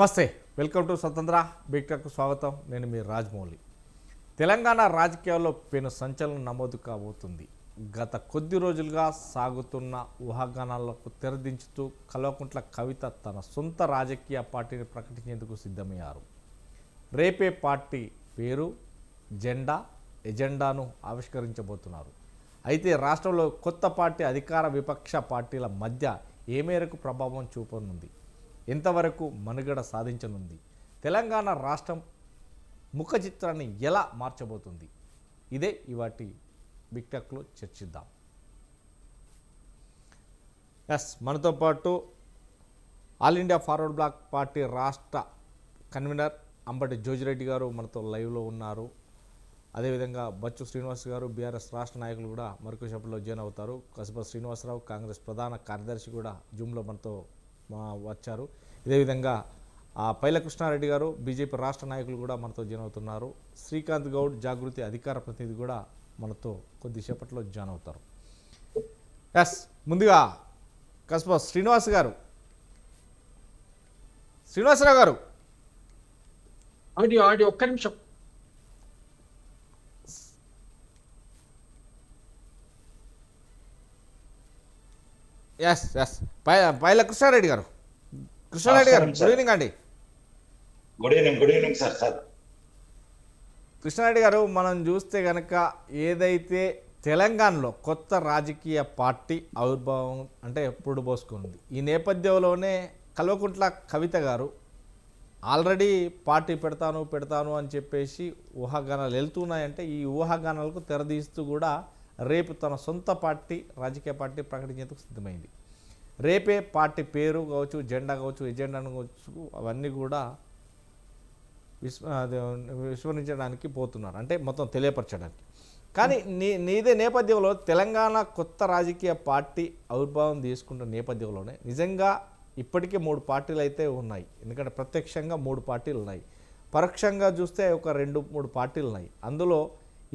నమస్తే, welcome to స్వతంత్ర బిగ్టెక్కు స్వాగతం. నేను మీ రాజమౌళి. తెలంగాణ రాజకీయాల్లో పెను సంచలనం నమోదు కాబోతుంది. గత కొద్ది రోజులుగా సాగుతున్న ఊహాగానాలకు తెరదించుతూ కల్వకుంట్ల కవిత తన సొంత రాజకీయ పార్టీని ప్రకటించేందుకు సిద్ధమయ్యారు. రేపే పార్టీ పేరు, ఎజెండాను ఆవిష్కరించబోతున్నారు. అయితే రాష్ట్రంలో కొత్త పార్టీ అధికార విపక్ష పార్టీల మధ్య ఏ మేరకు ప్రభావం చూపనుంది, ఎంతవరకు మనుగడ సాధించనుంది, తెలంగాణ రాష్ట్రం ముఖ చిత్రాన్ని ఎలా మార్చబోతుంది, ఇదే ఇవాటి బిగ్టెక్లో చర్చిద్దాం. మనతో పాటు All India Forward Bloc party రాష్ట్ర కన్వీనర్ అంబటి జోజిరెడ్డి గారు మనతో లైవ్లో ఉన్నారు. అదేవిధంగా బచ్చు శ్రీనివాస్ గారు బీఆర్ఎస్ రాష్ట్ర నాయకులు కూడా మరికొసేపట్లో జాయిన్ అవుతారు. కసిప శ్రీనివాసరావు కాంగ్రెస్ ప్రధాన కార్యదర్శి కూడా జూమ్లో మనతో వచ్చారు. ఇదేవిధంగా పైల కృష్ణారెడ్డి గారు బీజేపీ రాష్ట్ర నాయకులు కూడా మనతో జాయిన్ అవుతున్నారు. శ్రీకాంత్ గౌడ్ జాగృతి అధికార ప్రతినిధి కూడా మనతో కొద్దిసేపట్లో జాయిన్ అవుతారు. ముందుగా కసిప శ్రీనివాసరావు గారు ఆడియో ఒక్క నిమిషం. పైల కృష్ణారెడ్డి గారు గుడ్ ఈవినింగ్ అండి. Good evening sir. కృష్ణారెడ్డి గారు, మనం చూస్తే కనుక ఏదైతే తెలంగాణలో కొత్త రాజకీయ పార్టీ ఆవిర్భావం అంటే ఎప్పుడు పోసుకుంది, ఈ నేపథ్యంలోనే కల్వకుంట్ల కవిత గారు ఆల్రెడీ పార్టీ పెడతాను అని చెప్పేసి ఊహాగానాలు వెళ్తున్నాయంటే ఈ ఊహాగానాలకు తెరదీస్తూ కూడా రేపు తన సొంత పార్టీ రాజకీయ పార్టీ ప్రకటించేందుకు సిద్ధమైంది. రేపే పార్టీ పేరు కావచ్చు, జెండా కావచ్చు, ఎజెండాను కావచ్చు, అవన్నీ కూడా విస్మరించడానికి పోతున్నారు, అంటే మొత్తం తెలియపరచడానికి. కానీ నీదే నేపథ్యంలో తెలంగాణ కొత్త రాజకీయ పార్టీ ఆవిర్భావం తీసుకుంటున్న నేపథ్యంలోనే నిజంగా ఇప్పటికే 3 పార్టీలు అయితే ఉన్నాయి. ఎందుకంటే ప్రత్యక్షంగా 3 పార్టీలు ఉన్నాయి, పరోక్షంగా చూస్తే ఒక 2-3 పార్టీలు ఉన్నాయి. అందులో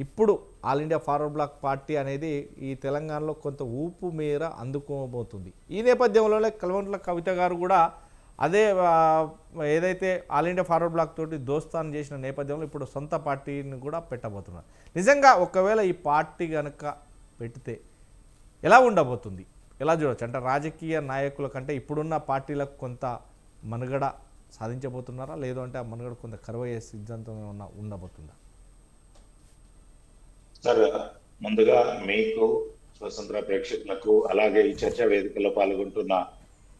ఇప్పుడు All India Forward Bloc party అనేది ఈ తెలంగాణలో కొంత ఊపు మేర అందుకోబోతుంది. ఈ నేపథ్యంలోనే కల్వకుంట్ల కవిత గారు కూడా అదే ఏదైతే ఆల్ ఇండియా ఫార్వర్డ్ బ్లాక్ తోటి దోస్తాను చేసిన నేపథ్యంలో ఇప్పుడు సొంత పార్టీని కూడా పెట్టబోతున్నారు. నిజంగా ఒకవేళ ఈ పార్టీ కనుక పెడితే ఎలా ఉండబోతుంది, ఎలా చూడవచ్చు? అంటే రాజకీయ నాయకుల కంటే ఇప్పుడున్న పార్టీలకు కొంత మనుగడ సాధించబోతున్నారా, లేదు అంటే ఆ మనుగడ కొంత కరువయ్యే సిద్ధాంతం ఏమన్నా ఉండబోతుందా? సార్, ముందుగా మీకు, స్వతంత్ర ప్రేక్షకులకు, అలాగే ఈ చర్చా వేదికలో పాల్గొంటున్న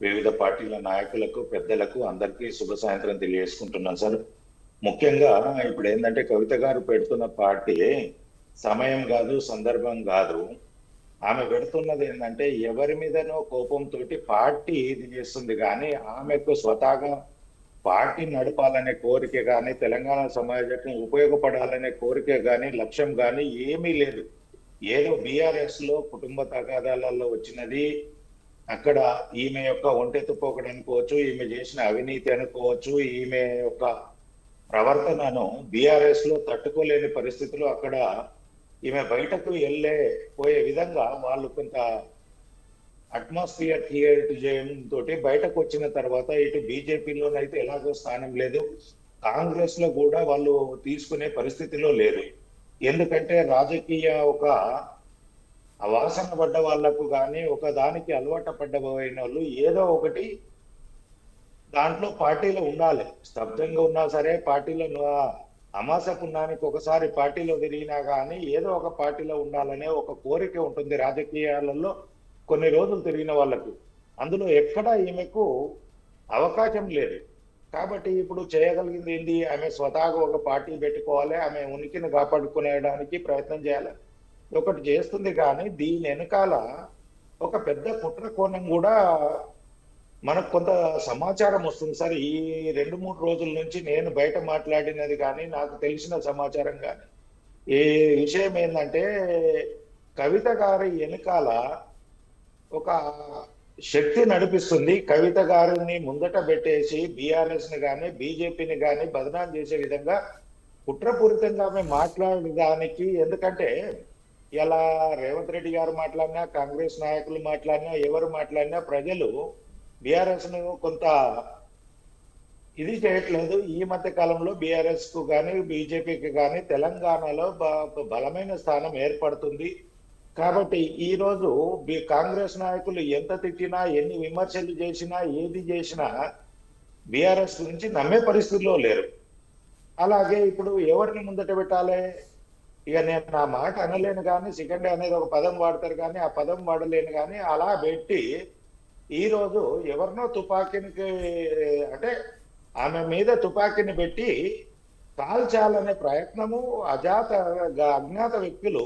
వివిధ పార్టీల నాయకులకు, పెద్దలకు అందరికీ శుభ సాయంత్రం తెలియజేసుకుంటున్నాను సార్. ముఖ్యంగా ఇప్పుడు ఏంటంటే కవిత గారు పెడుతున్న పార్టీ సమయం కాదు, సందర్భం కాదు. ఆమె పెడుతున్నది ఏంటంటే ఎవరి మీదనో కోపంతో పార్టీ ఇది చేస్తుంది, కానీ ఆమెకు స్వతహాగా పార్టీ నడపాలనే కోరిక కానీ, తెలంగాణ సమాజానికి ఉపయోగపడాలనే కోరిక కానీ, లక్ష్యం కానీ ఏమీ లేదు. ఏదో బీఆర్ఎస్ లో కుటుంబ తగాదాలలో వచ్చినది, అక్కడ ఈమె యొక్క ఒంటెత్తుపోకడం అనుకోవచ్చు, ఈమె చేసిన అవినీతి అనుకోవచ్చు, ఈమె యొక్క ప్రవర్తనను బీఆర్ఎస్ లో తట్టుకోలేని పరిస్థితులు అక్కడ ఈమె బయటకు పోయే విధంగా వాళ్ళు కొంత అట్మాస్ఫియర్ క్రియేట్ చేయడం తోటి బయటకు వచ్చిన తర్వాత ఇటు బీజేపీలోనైతే ఎలాగో స్థానం లేదు, కాంగ్రెస్ లో కూడా వాళ్ళు తీసుకునే పరిస్థితిలో లేదు. ఎందుకంటే రాజకీయ ఒక అవాసన పడ్డ వాళ్లకు కానీ, ఒక దానికి అలవాటు పడ్డపోయిన వాళ్ళు ఏదో ఒకటి దాంట్లో పార్టీలో ఉండాలి. స్తబ్దంగా ఉన్నా సరే పార్టీలో అమాస పుణ్యానికి ఒకసారి పార్టీలో తిరిగినా కానీ ఏదో ఒక పార్టీలో ఉండాలనే ఒక కోరిక ఉంటుంది రాజకీయాలలో కొన్ని రోజులు తిరిగిన వాళ్ళకు. అందులో ఎక్కడ ఈమెకు అవకాశం లేదు. కాబట్టి ఇప్పుడు చేయగలిగింది ఏంటి, ఆమె స్వతహాగా ఒక పార్టీ పెట్టుకోవాలి, ఆమె ఉనికిని కాపాడుకునేడానికి ప్రయత్నం చేయాలి, ఒకటి చేస్తుంది. కానీ దీని వెనకాల ఒక పెద్ద కుట్ర కోణం కూడా మనకు కొంత సమాచారం వస్తుంది సార్. ఈ 2-3 రోజుల నుంచి నేను బయట మాట్లాడినది కానీ, నాకు తెలిసిన సమాచారం కానీ, ఈ విషయం ఏంటంటే కవిత గారి వెనకాల ఒక శక్తి నడిపిస్తుంది. కవిత గారిని ముందట పెట్టేసి బీఆర్ఎస్ ని కానీ, బీజేపీని కానీ బదనాం చేసే విధంగా కుట్రపూరితంగా ఆమె మాట్లాడడానికి. ఎందుకంటే ఇలా రేవంత్ రెడ్డి గారు మాట్లాడినా, కాంగ్రెస్ నాయకులు మాట్లాడినా, ఎవరు మాట్లాడినా ప్రజలు బీఆర్ఎస్ ను కొంత ఇది చేయట్లేదు. ఈ మధ్య కాలంలో బీఆర్ఎస్ కు కానీ బీజేపీకి కానీ తెలంగాణలో బలమైన స్థానం ఏర్పడుతుంది. కాబట్టి ఈ రోజు కాంగ్రెస్ నాయకులు ఎంత తిట్టినా ఎన్ని విమర్శలు చేసినా ఏది చేసినా బీఆర్ఎస్ గురించి నమ్మే పరిస్థితిలో లేరు. అలాగే ఇప్పుడు ఎవరిని ముందట పెట్టాలి? ఇక నేను నా మాట అనలేను కానీ సెకండ్ అనేది ఒక పదం వాడతారు కానీ ఆ పదం వాడలేను కానీ అలా పెట్టి ఈ రోజు ఎవరినో తుపాకీనికి అంటే ఆమె మీద తుపాకీని పెట్టి కాల్చాలనే ప్రయత్నము అజ్ఞాత వ్యక్తులు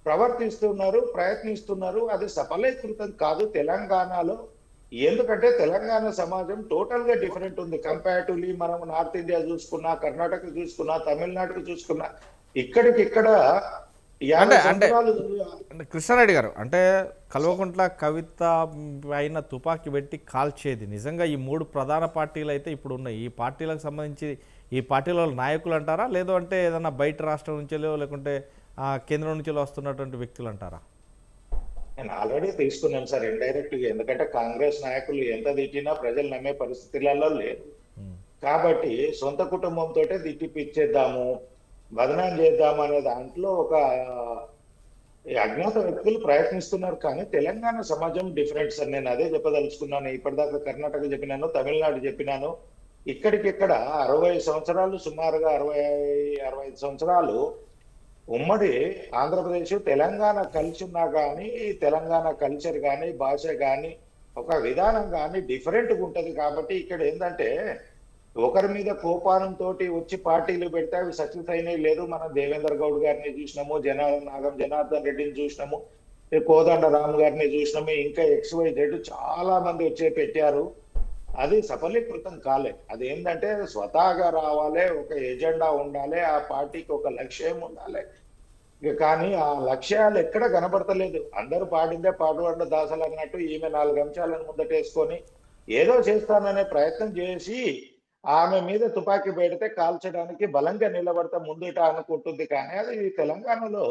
ప్రవర్తిస్తున్నారు, ప్రయత్నిస్తున్నారు. అది సఫలీకృతం కాదు తెలంగాణలో. ఎందుకంటే తెలంగాణ సమాజం టోటల్ గా డిఫరెంట్ ఉంది కంపారిటివ్లీ. మనం నార్త్ ఇండియా చూసుకున్నా, కర్ణాటక చూసుకున్నా, తమిళనాడుకు చూసుకున్నా, ఇక్కడికిక్కడ అంటే 50 అంటే సంవత్సరాలు అంటే కృష్ణారెడ్డి గారు అంటే కల్వకుంట్ల కవిత పైన తుపాకీ పెట్టి కాల్చేది నిజంగా ఈ మూడు ప్రధాన పార్టీలు అయితే ఇప్పుడు ఉన్నాయి. ఈ పార్టీలకు సంబంధించి ఈ పార్టీల నాయకులు అంటారా, లేదు అంటే ఏదన్నా బయట రాష్ట్రం నుంచో లేకుంటే కేంద్రం నుంచి వస్తున్నటువంటి వ్యక్తులు అంటారా? నేను ఆల్రెడీ తీసుకున్నాను సార్ ఇండైరెక్ట్ గా. ఎందుకంటే కాంగ్రెస్ నాయకులు ఎంత తిట్టినా ప్రజలు నమ్మే పరిస్థితులలో లేదు. కాబట్టి సొంత కుటుంబంతో తిట్టిపిచ్చేద్దాము, బదనాం చేద్దాము అనే దాంట్లో ఒక అజ్ఞాత వ్యక్తులు ప్రయత్నిస్తున్నారు. కానీ తెలంగాణ సమాజం డిఫరెంట్ సార్. నేను అదే చెప్పదలుచుకున్నాను. ఇప్పటిదాకా కర్ణాటక చెప్పినాను, తమిళనాడు చెప్పినాను. ఇక్కడికిక్కడ 60 సంవత్సరాలు, సుమారుగా 65 సంవత్సరాలు ఉమ్మడి ఆంధ్రప్రదేశ్ తెలంగాణ కలిసి ఉన్నా కానీ తెలంగాణ కల్చర్ కానీ భాష కానీ ఒక విధానం కానీ డిఫరెంట్గా ఉంటది. కాబట్టి ఇక్కడ ఏంటంటే ఒకరి మీద కోపానంతో వచ్చి పార్టీలు పెడితే అవి సక్సెస్ అయినాయి లేదు. మనం దేవేంద్ర గౌడ్ గారిని చూసినాము, నాగం జనార్దన్ రెడ్డిని చూసినాము, కోదండ రామ్ గారిని చూసినాము, ఇంకా XYZ చాలా మంది వచ్చే పెట్టారు. అది సఫలీకృతం కాలే. అది ఏంటంటే స్వతహాగా రావాలి, ఒక ఎజెండా ఉండాలి, ఆ పార్టీకి ఒక లక్ష్యం ఉండాలి. కానీ ఆ లక్ష్యాలు ఎక్కడ కనబడతలేదు. అందరూ పాడిందే పాడుబండ దాసలు అన్నట్టు ఈమె 4 అంశాలను ముందటేసుకొని ఏదో చేస్తాననే ప్రయత్నం చేసి ఆమె మీద తుపాకీ పెడితే కాల్చడానికి బలంగా నిలబడతా ముందుట అనుకుంటుంది. కానీ అది తెలంగాణలో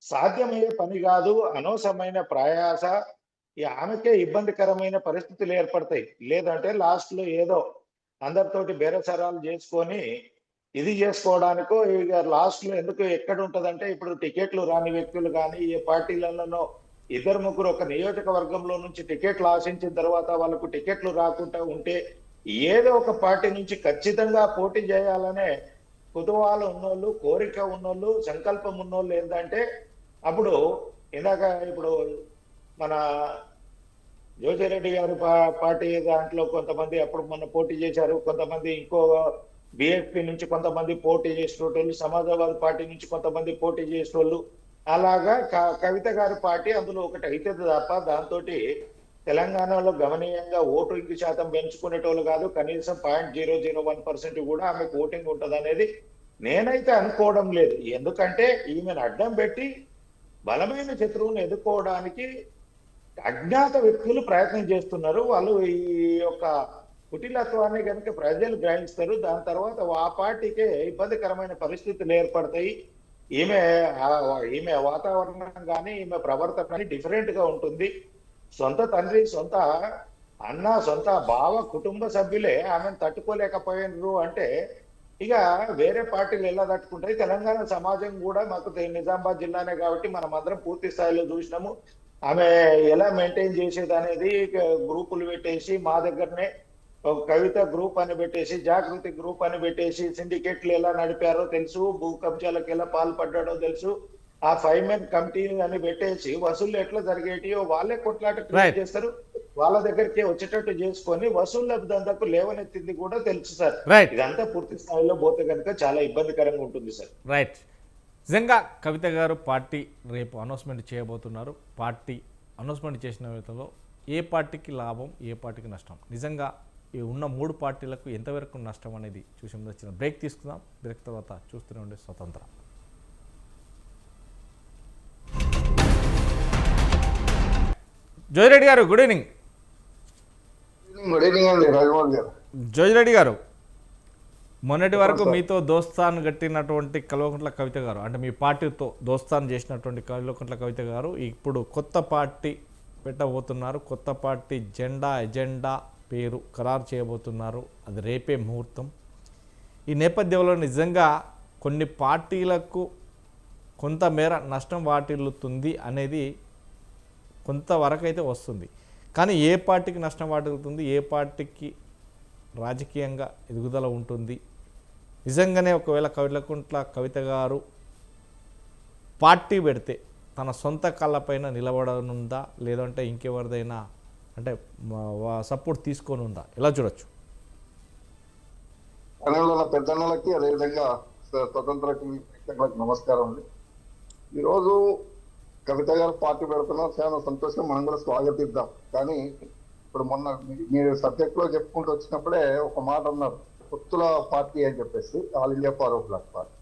సాధ్యమయ్యే పని కాదు. అనవసరమైన ప్రయాస, ఆమెకే ఇబ్బందికరమైన పరిస్థితులు ఏర్పడతాయి. లేదంటే లాస్ట్ లో ఏదో అందరితోటి బేరసరాలు చేసుకొని ఇది చేసుకోవడానికో ఇక లాస్ట్ లో ఎందుకు ఎక్కడ ఉంటదంటే ఇప్పుడు టికెట్లు రాని వ్యక్తులు కానీ ఏ పార్టీలలో 2-3 ఒక నియోజకవర్గంలో నుంచి టికెట్లు ఆశించిన తర్వాత వాళ్ళకు టికెట్లు రాకుండా ఉంటే ఏదో ఒక పార్టీ నుంచి ఖచ్చితంగా పోటీ చేయాలనే కుతూహలం ఉన్నోళ్ళు, కోరిక ఉన్నోళ్ళు, సంకల్పం ఉన్నోళ్ళు ఏంటంటే అప్పుడు ఇందాక ఇప్పుడు మన జోషిరెడ్డి గారి పార్టీ దాంట్లో కొంతమంది అప్పుడు మొన్న పోటీ చేశారు. కొంతమంది ఇంకో బిఎస్పీ నుంచి కొంతమంది పోటీ చేసేటోళ్ళు, సమాజ్వాదీ పార్టీ నుంచి కొంతమంది పోటీ చేసేటోళ్ళు, అలాగా కవిత గారి పార్టీ అందులో ఒకటి అయితే తప్ప దాంతో తెలంగాణలో గణనీయంగా ఓటింగ్ శాతం పెంచుకునేటోళ్ళు కాదు. కనీసం 0.001% కూడా ఆమెకు ఓటింగ్ ఉంటది అనేది నేనైతే అనుకోవడం లేదు. ఎందుకంటే ఈమెను అడ్డం పెట్టి బలమైన శత్రువుని ఎదుర్కోవడానికి అజ్ఞాత వ్యక్తులు ప్రయత్నం చేస్తున్నారు. వాళ్ళు ఈ యొక్క కుటిలత్వాన్ని కనుక ప్రజలు గ్రహిస్తారు, దాని తర్వాత ఆ పార్టీకే ఇబ్బందికరమైన పరిస్థితులు ఏర్పడతాయి. ఈమె వాతావరణం కానీ ఈమె ప్రవర్తన కానీ డిఫరెంట్ గా ఉంటుంది. సొంత తండ్రి, సొంత అన్న, సొంత బావ, కుటుంబ సభ్యులే ఆమెను తట్టుకోలేకపోయినరు అంటే ఇక వేరే పార్టీలు ఎలా తట్టుకుంటాయి? తెలంగాణ సమాజం కూడా మాకు నిజామాబాద్ జిల్లానే కాబట్టి మనం అందరం పూర్తి స్థాయిలో చూసినాము. ఆమె ఎలా మెయింటైన్ చేసేది అనేది గ్రూపులు పెట్టేసి మా దగ్గరనే కవిత గ్రూప్ అని పెట్టేసి, జాగృతి గ్రూప్ అని పెట్టేసి సిండికేట్లు ఎలా నడిపారో తెలుసు, భూ కబ్జాలకు ఎలా పాల్పడ్డాడో తెలుసు. ఆ 5 men కమిటీ అని పెట్టేసి వసూళ్లు ఎట్లా జరిగేటియో వాళ్ళే కొట్లాట క్రియేట్ చేస్తారు. వాళ్ళ దగ్గరికి వచ్చేటట్టు చేసుకొని వసూళ్ల దందాకు లేవనెత్తింది కూడా తెలుసు సార్. ఇదంతా పూర్తి స్థాయిలో పోతే కనుక చాలా ఇబ్బందికరంగా ఉంటుంది సార్. రైట్. నిజంగా కవిత గారు పార్టీ రేపు అనౌన్స్మెంట్ చేయబోతున్నారు. పార్టీ అనౌన్స్మెంట్ చేసిన విధంలో ఏ పార్టీకి లాభం, ఏ పార్టీకి నష్టం, నిజంగా ఈ ఉన్న 3 పార్టీలకు ఎంతవరకు నష్టం అనేది చూసి వచ్చిన బ్రేక్ తీసుకుందాం. బ్రేక్ తర్వాత చూస్తూనే ఉండే స్వతంత్ర. జోజిరెడ్డి గారు గుడ్ ఈవినింగ్. గుడ్ ఈవినింగ్ అండి రాజమోహన్ గారు. జోజిరెడ్డి గారు, మొన్నటి వరకు మీతో దోస్తాన్ గట్టినటువంటి కల్వకుంట్ల కవిత గారు, అంటే మీ పార్టీతో దోస్తాన్ చేసినటువంటి కల్వకుంట్ల కవిత గారు ఇప్పుడు కొత్త పార్టీ పెట్టబోతున్నారు. కొత్త పార్టీ ఎజెండా పేరు ఖరారు చేయబోతున్నారు. అది రేపే ముహూర్తం. ఈ నేపథ్యంలో నిజంగా కొన్ని పార్టీలకు కొంతమేర నష్టం వాటిల్లుతుంది అనేది కొంతవరకు అయితే వస్తుంది. కానీ ఏ పార్టీకి నష్టం వాటిల్లుతుంది, ఏ పార్టీకి రాజకీయంగా ఎదుగుదల ఉంటుంది, నిజంగానే ఒకవేళ కవిలకుంట్ల కవిత గారు పార్టీ పెడితే తన సొంత కాళ్ళపైన నిలబడనుందా, లేదంటే ఇంకెవరిదైనా అంటే సపోర్ట్ తీసుకొని ఉందా, ఎలా చూడొచ్చు? పెద్దన్నలకి అదేవిధంగా స్వతంత్ర ప్రేక్షకులకు నమస్కారం అండి. ఈరోజు కవిత గారు పార్టీ పెడుతున్నారు, చాలా సంతోషం, మనం కూడా స్వాగతిద్దాం. కానీ ఇప్పుడు మొన్న మీరు సబ్జెక్ట్ లో చెప్పుకుంటూ వచ్చినప్పుడే ఒక మాట అన్నారు, పొత్తుల పార్టీ అని చెప్పేసి, All India Forward Bloc party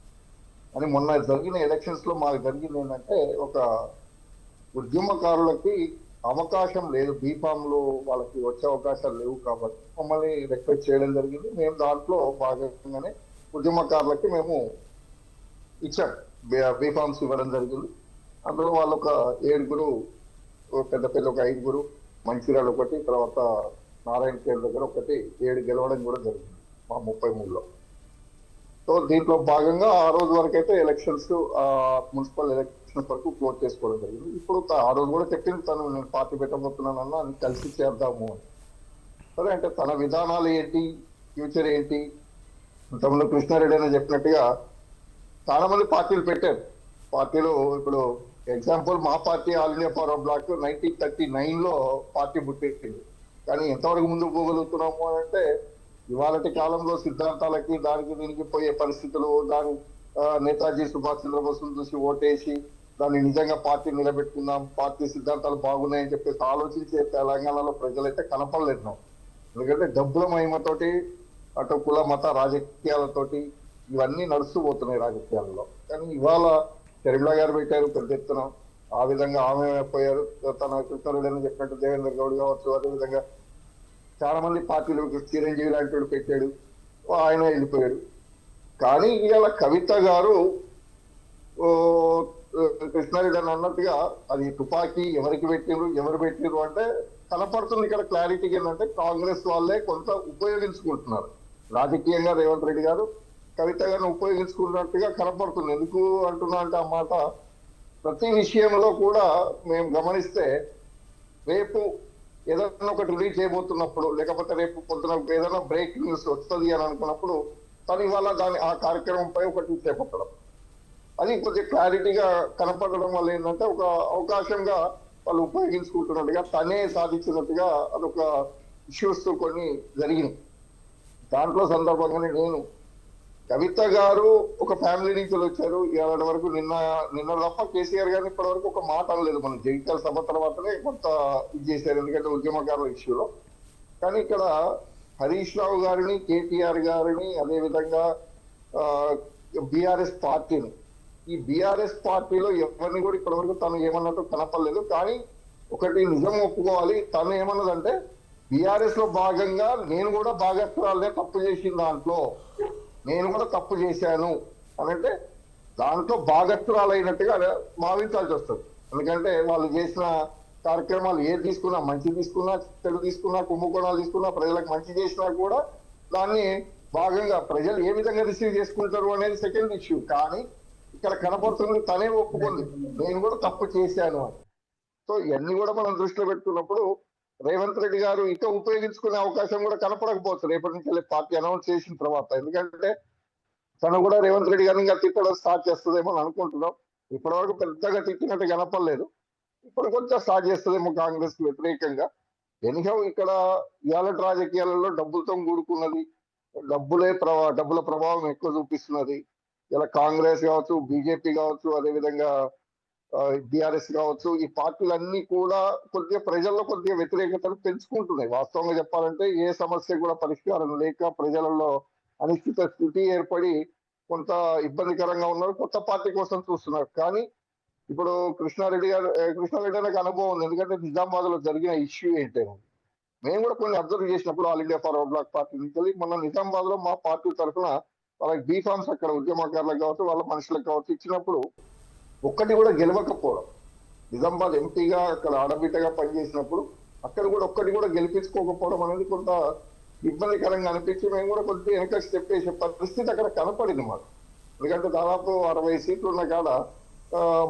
అని. మొన్న జరిగిన ఎలక్షన్స్ లో మాకు జరిగింది ఏంటంటే, ఒక ఉద్యమకారులకి అవకాశం లేదు, బీఫామ్లు వాళ్ళకి వచ్చే అవకాశాలు లేవు కాబట్టి మమ్మల్ని రిక్వెస్ట్ చేయడం జరిగింది. మేము దాంట్లో భాగంగానే ఉద్యమకారులకి మేము ఇచ్చాం, బీఫామ్స్ ఇవ్వడం జరిగింది. అందులో వాళ్ళు ఒక 7 పెద్దపల్లి ఒక 5, మంచిర్యాల ఒకటి, తర్వాత నారాయణఖేడ్ దగ్గర ఒకటి 7 గెలవడం కూడా జరిగింది మా 33లో. సో దీంట్లో భాగంగా ఆ రోజు వరకు అయితే ఎలక్షన్స్, మున్సిపల్ ఎలక్షన్స్ వరకు క్లోజ్ చేసుకోవడం జరిగింది. ఇప్పుడు ఆ రోజు కూడా చెప్పింది తను, నేను పార్టీ పెట్టబోతున్నానన్నా అని, కలిసి చేద్దాము అని. సరే అంటే తన విధానాలు ఏంటి, ఫ్యూచర్ ఏంటి, తమలో కృష్ణారెడ్డి అని చెప్పినట్టుగా చాలా మంది పార్టీలు పెట్టారు. పార్టీలు ఇప్పుడు ఎగ్జాంపుల్ మా party all India Forward Bloc 1939లో పార్టీ పుట్టింది. కానీ ఎంతవరకు ముందుకు పోగలుగుతున్నాము అంటే, ఇవాళటి కాలంలో సిద్ధాంతాలకి దానికి దీనికి పోయే పరిస్థితులు, దాని నేతాజీ సుభాష్ చంద్రబోస్ చూసి ఓటేసి దాన్ని నిజంగా పార్టీ నిలబెట్టుకుందాం, పార్టీ సిద్ధాంతాలు బాగున్నాయని చెప్పేసి ఆలోచించే తెలంగాణలో ప్రజలైతే కనపడలేదు నాకు. ఎందుకంటే డబ్బుల మహిమతోటి, అటు కుల మత రాజకీయాలతోటి ఇవన్నీ నడుస్తూ పోతున్నాయి రాజకీయాల్లో. కానీ ఇవాళ షర్మిలా గారు పెట్టారు పెద్ద ఎత్తున, ఆ విధంగా ఆమె పోయారు. తన కృష్ణారెడ్డి అని చెప్పినట్టు దేవేంద్ర గౌడ్ కావచ్చు, అదేవిధంగా చాలా మంది పార్టీలు, చిరంజీవి లాంటి వాడు పెట్టాడు, ఆయన వెళ్ళిపోయాడు. కానీ ఇవాళ కవిత గారు కృష్ణారెడ్డి అని అన్నట్టుగా అది తుపాకీ ఎవరికి ఎవరు పెట్టిరు అంటే కనపడుతుంది. ఇక్కడ క్లారిటీ ఏంటంటే, కాంగ్రెస్ వాళ్ళే కొంత ఉపయోగించుకుంటున్నారు రాజకీయంగా. రేవంత్ రెడ్డి గారు కవిత గారిని ఉపయోగించుకున్నట్టుగా కనపడుతుంది. ఎందుకు అంటున్నా అంటే, ఆ మాట ప్రతి విషయంలో కూడా మేము గమనిస్తే, రేపు ఏదైనా ఒకటి రిలీజ్ చేయబోతున్నప్పుడు, లేకపోతే రేపు పొద్దున ఏదైనా బ్రేక్ న్యూస్ వస్తుంది అని అనుకున్నప్పుడు, తను ఇవాళ ఆ కార్యక్రమంపై ఒకటి చేపట్టడం, అది కొద్దిగా క్లారిటీగా కనపడడం వల్ల ఏంటంటే, ఒక అవకాశంగా వాళ్ళు ఉపయోగించుకుంటున్నట్టుగా, తనే సాధించినట్టుగా అదొక ఇష్యూస్ కొన్ని జరిగినాయి. దాంట్లో సందర్భంగానే నేను, కవిత గారు ఒక ఫ్యామిలీ నుంచి వచ్చారు. ఇవాళ వరకు నిన్న తప్ప కేసీఆర్ గారిని ఇప్పటి వరకు ఒక మాట అనలేదు. మన జగిత్యాల సభ తర్వాతనే కొంత ఇది చేశారు, ఎందుకంటే ఉద్యమకారుల ఇష్యూలో. కానీ ఇక్కడ హరీష్ రావు గారిని, కేటీఆర్ గారిని, అదేవిధంగా బీఆర్ఎస్ పార్టీని, ఈ బీఆర్ఎస్ పార్టీలో ఎవరిని కూడా ఇప్పటి వరకు తను ఏమన్నట్టు కనపడలేదు. కానీ ఒకటి నిజం ఒప్పుకోవాలి, తను ఏమన్నదంటే, బీఆర్ఎస్ లో భాగంగా నేను కూడా భాగస్వాలే తప్పు చేసిన దాంట్లో, నేను కూడా తప్పు చేశాను అని అంటే, దాంట్లో భాగస్వాలైనట్టుగా భావించాల్సి వస్తుంది. ఎందుకంటే వాళ్ళు చేసిన కార్యక్రమాలు ఏది తీసుకున్నా, మంచి తీసుకున్నా, చెడు తీసుకున్నా, కుంభకోణాలు తీసుకున్నా, ప్రజలకు మంచి చేసినా కూడా దాన్ని భాగంగా ప్రజలు ఏ విధంగా రిసీవ్ చేసుకుంటారు అనేది సెకండ్ ఇష్యూ. కానీ ఇక్కడ కనపడుతుంది తనే ఒప్పుకుంది, నేను కూడా తప్పు చేశాను అని. సో ఇవన్నీ కూడా మనం దృష్టిలో పెట్టుకున్నప్పుడు, రేవంత్ రెడ్డి గారు ఇంకా ఉపయోగించుకునే అవకాశం కూడా కనపడకపోవచ్చు రేపటి నుంచి పార్టీ అనౌన్స్ చేసిన తర్వాత. ఎందుకంటే తను కూడా రేవంత్ రెడ్డి గారిని ఇంకా తిట్టడం స్టార్ట్ చేస్తుందేమో అని అనుకుంటున్నాం. ఇప్పటివరకు పెద్దగా తిట్టినట్టు కనపడలేదు, ఇప్పుడు కొంచెం స్టార్ట్ చేస్తుందేమో కాంగ్రెస్ కి వ్యతిరేకంగా. ఎనిహౌ ఇక్కడ ఇవాళ రాజకీయాలలో డబ్బులతో కూడుకున్నది, డబ్బుల ప్రభావం ఎక్కువ చూపిస్తున్నది. ఇలా కాంగ్రెస్ కావచ్చు, బీజేపీ కావచ్చు, అదేవిధంగా బీఆర్ఎస్ కావచ్చు, ఈ పార్టీలన్నీ కూడా కొద్దిగా ప్రజల్లో కొద్దిగా వ్యతిరేకతను పెంచుకుంటున్నాయి. వాస్తవంగా చెప్పాలంటే ఏ సమస్య కూడా పరిష్కారం లేక ప్రజలలో అనిశ్చిత స్థితి ఏర్పడి కొంత ఇబ్బందికరంగా ఉన్నారు, కొత్త పార్టీ కోసం చూస్తున్నారు. కానీ ఇప్పుడు కృష్ణారెడ్డి నాకు అనుభవం ఉంది, ఎందుకంటే నిజామాబాద్ లో జరిగిన ఇష్యూ ఏంటంటే, మేము కూడా కొన్ని అబ్జర్వ్ చేసినప్పుడు All India Forward Bloc party నుంచి మొన్న నిజామాబాద్ లో మా పార్టీ తరఫున వాళ్ళకి బీఫామ్స్ అక్కడ ఉద్యమకారులకు కావచ్చు, వాళ్ళ మనుషులకు కావచ్చు ఇచ్చినప్పుడు ఒక్కటి కూడా గెలవకపోవడం. నిజామాబాద్ ఎంపీగా అక్కడ ఆడబిడ్డగా పనిచేసినప్పుడు అక్కడ కూడా ఒక్కటి కూడా గెలిపించుకోకపోవడం అనేది కొంత ఇబ్బందికరంగా అనిపించి మేము కూడా కొద్దిగా వెనక స్టెప్ వేసే పరిస్థితి అక్కడ కనపడింది మాకు. ఎందుకంటే దాదాపు 60 సీట్లు ఉన్న కాడ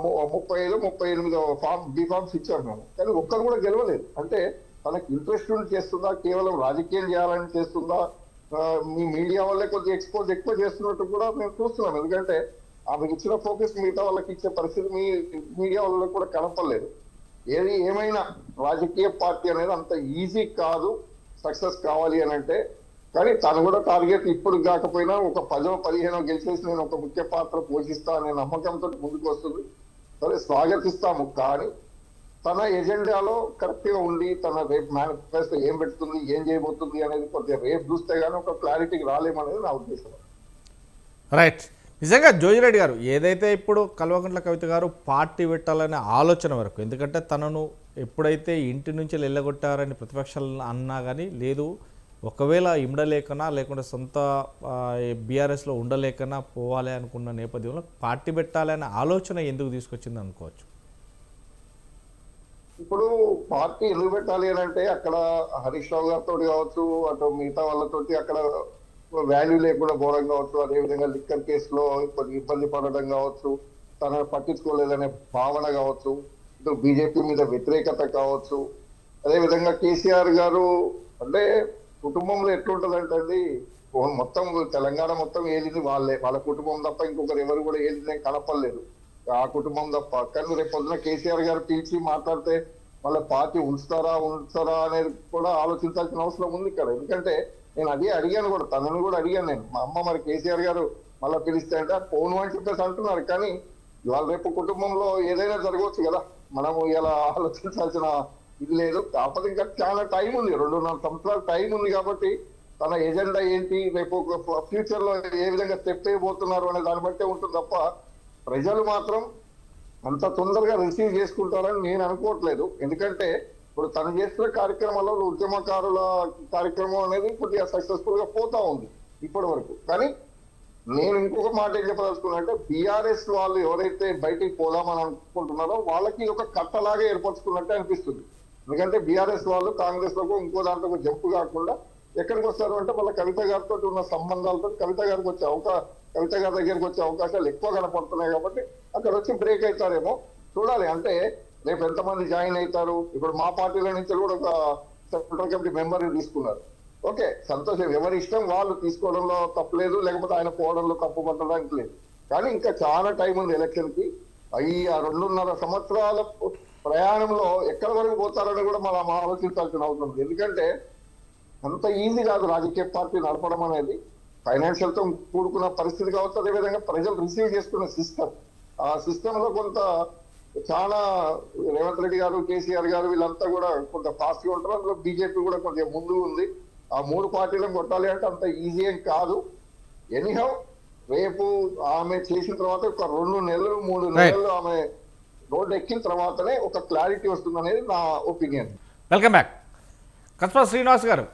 35-38 బీఫామ్స్ ఇచ్చారు మేము, కానీ ఒక్కరు కూడా గెలవలేదు. అంటే తనకి ఇంట్రెస్ట్ ఉండి చేస్తుందా, కేవలం రాజకీయం చేయాలని చేస్తుందా, మీ మీడియా వల్లే కొద్దిగా ఎక్స్పోజ్ ఎక్కువ చేస్తున్నట్టు కూడా మేము చూస్తున్నాం. ఎందుకంటే ఆమెకు ఇచ్చిన ఫోకస్ మిగతా వాళ్ళకి ఇచ్చే పరిస్థితి మీడియా వాళ్ళకి కూడా కనపడలేదు. ఏది ఏమైనా రాజకీయ పార్టీ అనేది అంత ఈజీ కాదు సక్సెస్ కావాలి అని అంటే. కానీ తను కూడా టార్గెట్ ఇప్పుడు కాకపోయినా ఒక 10-15 గెలిచేసి నేను ఒక ముఖ్య పాత్ర పోషిస్తా అనే నమ్మకంతో ముందుకు వస్తుంది. సరే, స్వాగతిస్తాము. కానీ తన ఎజెండాలో కరెక్ట్ గా ఉండి తన రేపు మేనిఫెస్టో ఏం పెడుతుంది, ఏం చేయబోతుంది అనేది కొద్దిగా రేపు చూస్తే గానీ ఒక క్లారిటీకి రాలేమనేది నా ఉద్దేశం. రైట్. నిజంగా జోజిరెడ్డి గారు ఏదైతే ఇప్పుడు కల్వకుంట్ల కవిత గారు పార్టీ పెట్టాలనే ఆలోచన వరకు, ఎందుకంటే తనను ఎప్పుడైతే ఇంటి నుంచి వెళ్ళగొట్టారని ప్రతిపక్షాలు అన్నా కానీ లేదు, ఒకవేళ ఇమ్మడలేకనా లేకుంటే సొంత బీఆర్ఎస్లో ఉండలేకనా పోవాలి అనుకున్న నేపథ్యంలో పార్టీ పెట్టాలనే ఆలోచన ఎందుకు తీసుకొచ్చింది అనుకోవచ్చు? ఇప్పుడు పార్టీ ఎందుకు పెట్టాలి అని అంటే అక్కడ హరీష్ రావు గారితో కావచ్చు, అటు మిగతా వాళ్ళతోటి అక్కడ వాల్యూ లేకుండా పోవడం కావచ్చు, అదేవిధంగా లిక్కర్ కేసులో కొద్దిగా ఇబ్బంది పడడం కావచ్చు, తనను పట్టించుకోలేదనే భావన కావచ్చు, ఇటు బీజేపీ మీద వ్యతిరేకత కావచ్చు, అదేవిధంగా కేసీఆర్ గారు అంటే కుటుంబంలో ఎట్లుంటదంటే అండి, మొత్తం తెలంగాణ మొత్తం ఏలింది వాళ్ళ కుటుంబం తప్ప ఇంకొకరు ఎవరు కూడా ఏలింది కనపడలేదు, ఆ కుటుంబం తప్ప. కానీ రేపు పొద్దున కేసీఆర్ గారు పిలిచి మాట్లాడితే వాళ్ళ పార్టీ ఉంచుతారా అనేది కూడా ఆలోచించాల్సిన అవసరం ఉంది ఇక్కడ. ఎందుకంటే నేను అదే అడిగాను కూడా, తనని కూడా అడిగాను నేను, మా అమ్మ మరి కేసీఆర్ గారు మళ్ళీ పిలిస్తే అంటే పోను అని చెప్పేసి అంటున్నారు. కానీ ఇవాళ రేపు కుటుంబంలో ఏదైనా జరగవచ్చు కదా, మనము ఇలా ఆలోచించాల్సిన ఇది లేదు. కాకపోతే ఇంకా చాలా టైం ఉంది, 2.5 సంవత్సరాల టైం ఉంది. కాబట్టి తన ఎజెండా ఏంటి, రేపు ఫ్యూచర్ లో ఏ విధంగా స్టెప్ అయిపోతున్నారు అనే దాన్ని బట్టే ఉంటుంది తప్ప ప్రజలు మాత్రం అంత తొందరగా రిసీవ్ చేసుకుంటారని నేను అనుకోవట్లేదు. ఎందుకంటే ఇప్పుడు తను చేస్తున్న కార్యక్రమాల్లో ఉద్యమకారుల కార్యక్రమం అనేది కొద్దిగా సక్సెస్ఫుల్ గా పోతా ఉంది ఇప్పటి వరకు. కానీ నేను ఇంకొక మాట ఏం చెప్పదలుచుకున్నా అంటే, బీఆర్ఎస్ వాళ్ళు ఎవరైతే బయటికి పోదామని అనుకుంటున్నారో వాళ్ళకి ఒక కట్టలాగా ఏర్పరచుకున్నట్టే అనిపిస్తుంది. ఎందుకంటే బీఆర్ఎస్ వాళ్ళు కాంగ్రెస్ లకు ఇంకో దాంట్లో జంపు కాకుండా ఎక్కడికి వస్తారు అంటే వాళ్ళ కవిత గారితో ఉన్న సంబంధాలతో కవిత గారికి కవిత గారి దగ్గరికి వచ్చే అవకాశాలు ఎక్కువ కనపడుతున్నాయి. కాబట్టి అక్కడ వచ్చి బ్రేక్ అవుతారేమో చూడాలి. అంటే రేపు ఎంతమంది జాయిన్ అవుతారు. ఇప్పుడు మా పార్టీల నుంచి కూడా ఒక సెంట్రల్ కమిటీ మెంబర్ తీసుకున్నారు. ఓకే, సంతోషం, ఎవరి ఇష్టం వాళ్ళు తీసుకోవడంలో తప్పలేదు, లేకపోతే ఆయన పోవడంలో తప్పు పట్టడానికి లేదు. కానీ ఇంకా చాలా టైం ఉంది ఎలక్షన్ కి. ఆ 2.5 సంవత్సరాల ప్రయాణంలో ఎక్కడి వరకు పోతారని కూడా మనం ఆలోచించాల్సిన అవసరం ఉంది. ఎందుకంటే అంత ఈజీ కాదు రాజకీయ పార్టీ నడపడం అనేది. ఫైనాన్షియల్ తో కూడుకున్న పరిస్థితి కావచ్చు, అదేవిధంగా ప్రజలు రిసీవ్ చేసుకున్న సిస్టమ్, ఆ సిస్టమ్ లో కొంత చాలా రేవంత్ రెడ్డి గారు, కేసీఆర్ గారు వీళ్ళంతా కూడా కొంత ఫాస్ట్ గా ఉంటారు. అందులో బీజేపీ కూడా కొంచెం ముందు ఉంది. ఆ 3 పార్టీలను కొట్టాలి అంటే అంత ఈజీ ఏం కాదు. ఎనీహౌ రేపు ఆమె చేసిన తర్వాత ఒక 2-3 నెలలు ఆమె రోడ్డు ఎక్కిన తర్వాతనే ఒక క్లారిటీ వస్తుంది అనేది నా opinion. Welcome back. Kaspa Srinivasarao గారు.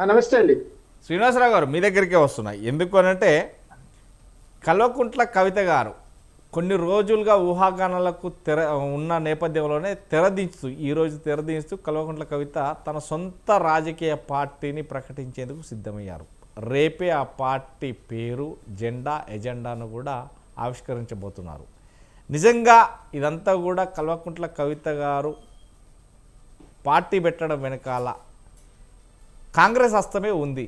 నమస్తే అండి. శ్రీనివాసరావు గారు, మీ దగ్గరికే వస్తున్నాయి. ఎందుకు అనంటే కల్వకుంట్ల కవిత గారు కొన్ని రోజులుగా ఊహాగానాలకు ఉన్న నేపథ్యంలోనే ఈరోజు తెరదించుతూ కల్వకుంట్ల కవిత తన సొంత రాజకీయ పార్టీని ప్రకటించేందుకు సిద్ధమయ్యారు. రేపే ఆ పార్టీ పేరు, ఎజెండాను కూడా ఆవిష్కరించబోతున్నారు. నిజంగా ఇదంతా కూడా కల్వకుంట్ల కవిత గారు పార్టీ పెట్టడం వెనకాల కాంగ్రెస్ హస్తమే ఉంది.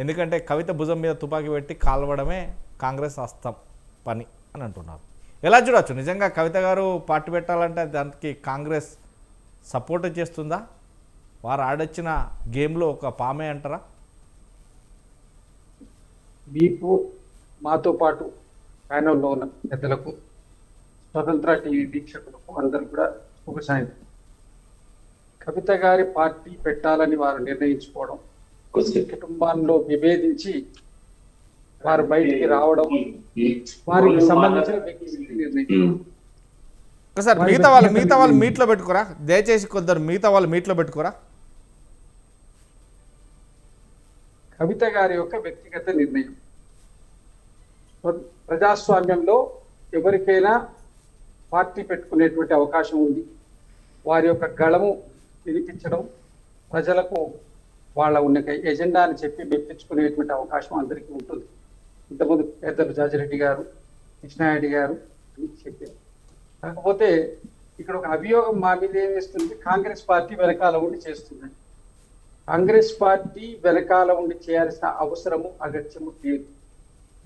ఎందుకంటే కవిత భుజం మీద తుపాకీ పెట్టి కాల్వడమే కాంగ్రెస్ హస్తం పని అని అంటున్నారు. ఎలా చూడవచ్చు? నిజంగా కవిత గారు పార్టీ పెట్టాలంటే దానికి కాంగ్రెస్ సపోర్ట్ చేస్తుందా? వారు ఆడొచ్చిన గేమ్లో ఒక పామే అంటారా? మీకు మాతో పాటు ప్యానెల్లో ఉన్న పెద్దలకు, స్వతంత్ర టీవీ వీక్షకులకు అందరూ కూడా ఒక సాయంత్రం. కవిత గారి పార్టీ పెట్టాలని వారు నిర్ణయించుకోవడం, కుటుంబాల్లో విభేదించి వారు బయటికి రావడం వారికి సంబంధించిన వ్యక్తి నిర్ణయం. సార్, మిగతా వాళ్ళు మీట్లో పెట్టుకోరా, దయచేసి కొందరు మిగతా వాళ్ళు మీట్లో పెట్టుకోరా. కవిత గారి యొక్క వ్యక్తిగత నిర్ణయం. ప్రజాస్వామ్యంలో ఎవరికైనా పార్టీ పెట్టుకునేటువంటి అవకాశం ఉంది. వారి యొక్క గళము వినిపించడం, ప్రజలకు వాళ్ళ ఉన్న ఎజెండాని చెప్పి మెప్పించుకునేటువంటి అవకాశం అందరికీ ఉంటుంది. ఇంతకుముందు పెద్దలు జాజిరెడ్డి గారు, కృష్ణారెడ్డి గారు అని చెప్పారు. కాకపోతే ఇక్కడ ఒక అభియోగం మా మీద ఏమేస్తుంది, కాంగ్రెస్ పార్టీ వెనకాల ఉండి చేస్తుంది. కాంగ్రెస్ పార్టీ వెనకాల ఉండి చేయాల్సిన అవసరము అగత్యము లేదు.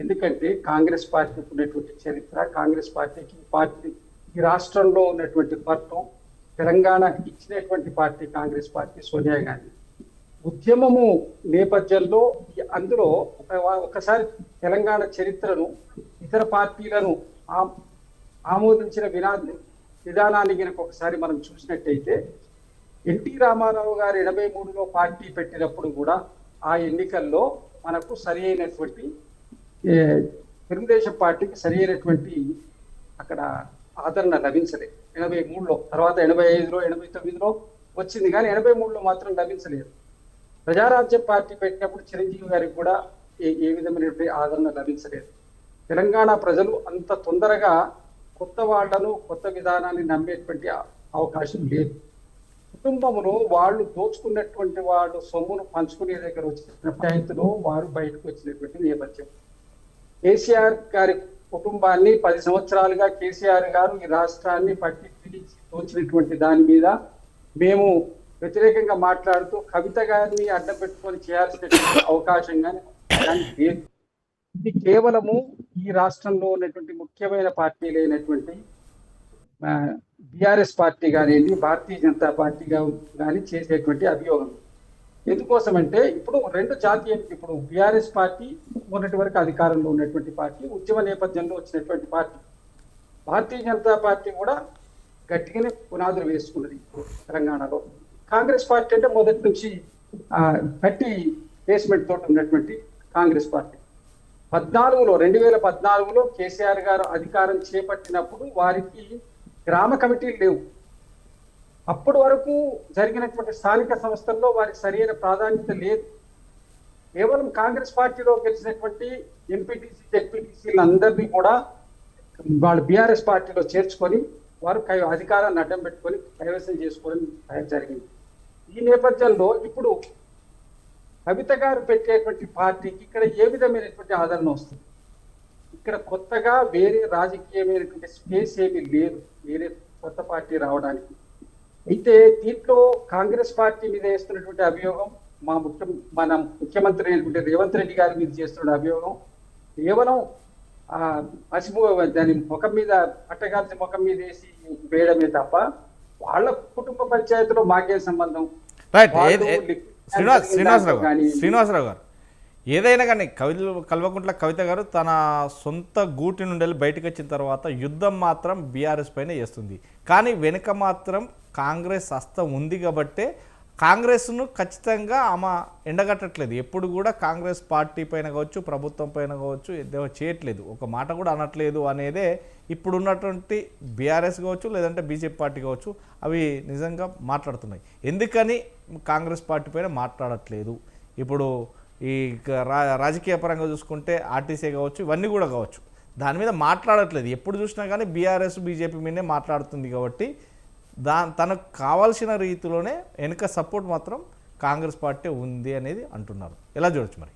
ఎందుకంటే కాంగ్రెస్ పార్టీకి ఉన్నటువంటి చరిత్ర, కాంగ్రెస్ పార్టీకి ఈ రాష్ట్రంలో ఉన్నటువంటి పట్టం, తెలంగాణ ఇచ్చినటువంటి పార్టీ కాంగ్రెస్ పార్టీ, సోనియా గాంధీ ఉద్యమము నేపథ్యంలో అందులో ఒకసారి తెలంగాణ చరిత్రను, ఇతర పార్టీలను ఆమోదించిన విధానాన్ని కనుక ఒకసారి మనం చూసినట్టయితే, ఎన్టీ రామారావు గారు 83లో పార్టీ పెట్టినప్పుడు కూడా ఆ ఎన్నికల్లో మనకు సరి అయినటువంటి తెలుగుదేశం పార్టీకి సరి అయినటువంటి అక్కడ ఆదరణ లభించలేదు 83లో. తర్వాత 85లో 89లో వచ్చింది, కానీ 83లో మాత్రం లభించలేదు. ప్రజారాజ్యం పార్టీ పెట్టినప్పుడు చిరంజీవి గారికి కూడా ఏ విధమైనటువంటి ఆదరణ లభించలేదు. తెలంగాణ ప్రజలు అంత తొందరగా కొత్త వాళ్ళను, కొత్త విధానాన్ని నమ్మేటువంటి అవకాశం లేదు. కుటుంబమును వాళ్ళు దోచుకున్నటువంటి వాళ్ళు సొమ్మును పంచుకునే దగ్గర వచ్చిన పంచాయతీలో వారు బయటకు వచ్చినటువంటి నేపథ్యం. కేసీఆర్ గారి కుటుంబాన్ని 10 సంవత్సరాలుగా కేసీఆర్ గారు ఈ రాష్ట్రాన్ని పట్టి పిలిచి దోచినటువంటి దాని మీద మేము వ్యతిరేకంగా మాట్లాడుతూ కవిత గారిని అడ్డం పెట్టుకొని చేయాల్సినటువంటి అవకాశం కానీ లేదు. ఇది కేవలము ఈ రాష్ట్రంలో ఉన్నటువంటి ముఖ్యమైన పార్టీలైనటువంటి బీఆర్ఎస్ పార్టీ కానివ్వండి, భారతీయ జనతా పార్టీ కానీ చేసేటువంటి అభియోగం. ఎందుకోసమంటే ఇప్పుడు రెండు జాతీయ, ఇప్పుడు బీఆర్ఎస్ పార్టీ మొన్నటి వరకు అధికారంలో ఉన్నటువంటి పార్టీ, ఉద్యమ నేపథ్యంలో వచ్చినటువంటి పార్టీ. భారతీయ జనతా పార్టీ కూడా గట్టిగానే పునాదులు వేసుకున్నది తెలంగాణలో. కాంగ్రెస్ పార్టీ అంటే మొదటి నుంచి గట్టి బేస్మెంట్ తోటి ఉన్నటువంటి కాంగ్రెస్ పార్టీ 2014లో కేసీఆర్ గారు అధికారం చేపట్టినప్పుడు వారికి గ్రామ కమిటీలు లేవు. అప్పటి వరకు జరిగినటువంటి స్థానిక సంస్థల్లో వారికి సరైన ప్రాధాన్యత లేదు. కేవలం కాంగ్రెస్ పార్టీలో గెలిచినటువంటి ఎంపీటీసీ, జెడ్పీటీసీలు అందరినీ కూడా వాళ్ళు బీఆర్ఎస్ పార్టీలో చేర్చుకొని వారు అధికారాన్ని అడ్డం పెట్టుకొని కైవసం చేసుకోవడం జరిగింది. ఈ నేపథ్యంలో ఇప్పుడు కవిత గారు పెట్టేటువంటి పార్టీకి ఇక్కడ ఏ విధమైనటువంటి ఆదరణ వస్తుంది? ఇక్కడ కొత్తగా వేరే రాజకీయమైనటువంటి స్పేస్ ఏమీ లేదు వేరే కొత్త పార్టీ రావడానికి. అయితే దీంట్లో కాంగ్రెస్ పార్టీ మీద వేస్తున్నటువంటి అభియోగం, మన ముఖ్యమంత్రి అయినటువంటి రేవంత్ రెడ్డి గారి మీద చేస్తున్న అభియోగం కేవలం దాని ముఖం మీద పట్టగాల్సి ముఖం మీద వేసి వేయడమే తప్ప వాళ్ళ కుటుంబ పంచాయతీలో మాకేం సంబంధం? శ్రీనివాసరావు గారు, ఏదైనా కానీ కల్వకుంట్ల కవిత గారు తన సొంత గూటి నుండి బయటకు వచ్చిన తర్వాత యుద్ధం మాత్రం బీఆర్ఎస్ పైన చేస్తుంది. కానీ వెనుక మాత్రం కాంగ్రెస్ హస్తం ఉంది కాబట్టే కాంగ్రెస్ను ఖచ్చితంగా ఆమె ఎండగట్టట్లేదు. ఎప్పుడు కూడా కాంగ్రెస్ పార్టీ పైన కావచ్చు, ప్రభుత్వం పైన కావచ్చు చేయట్లేదు, ఒక మాట కూడా అనట్లేదు అనేదే ఇప్పుడున్నటువంటి బీఆర్ఎస్ కావచ్చు, లేదంటే బీజేపీ పార్టీ కావచ్చు, అవి నిజంగా మాట్లాడుతున్నాయి. ఎందుకని కాంగ్రెస్ పార్టీ పైన మాట్లాడట్లేదు? ఇప్పుడు ఈ రాజకీయ పరంగా చూసుకుంటే ఆర్టీసీ కావచ్చు, ఇవన్నీ కూడా కావచ్చు, దాని మీద మాట్లాడట్లేదు. ఎప్పుడు చూసినా కానీ బీఆర్ఎస్ బీజేపీ మీదనే మాట్లాడుతుంది. కాబట్టి తనకు కావాల్సిన రీతిలోనే వెనుక సపోర్ట్ మాత్రం కాంగ్రెస్ పార్టీ ఉంది అనేది అంటున్నారు. ఎలా చూడొచ్చు మరి?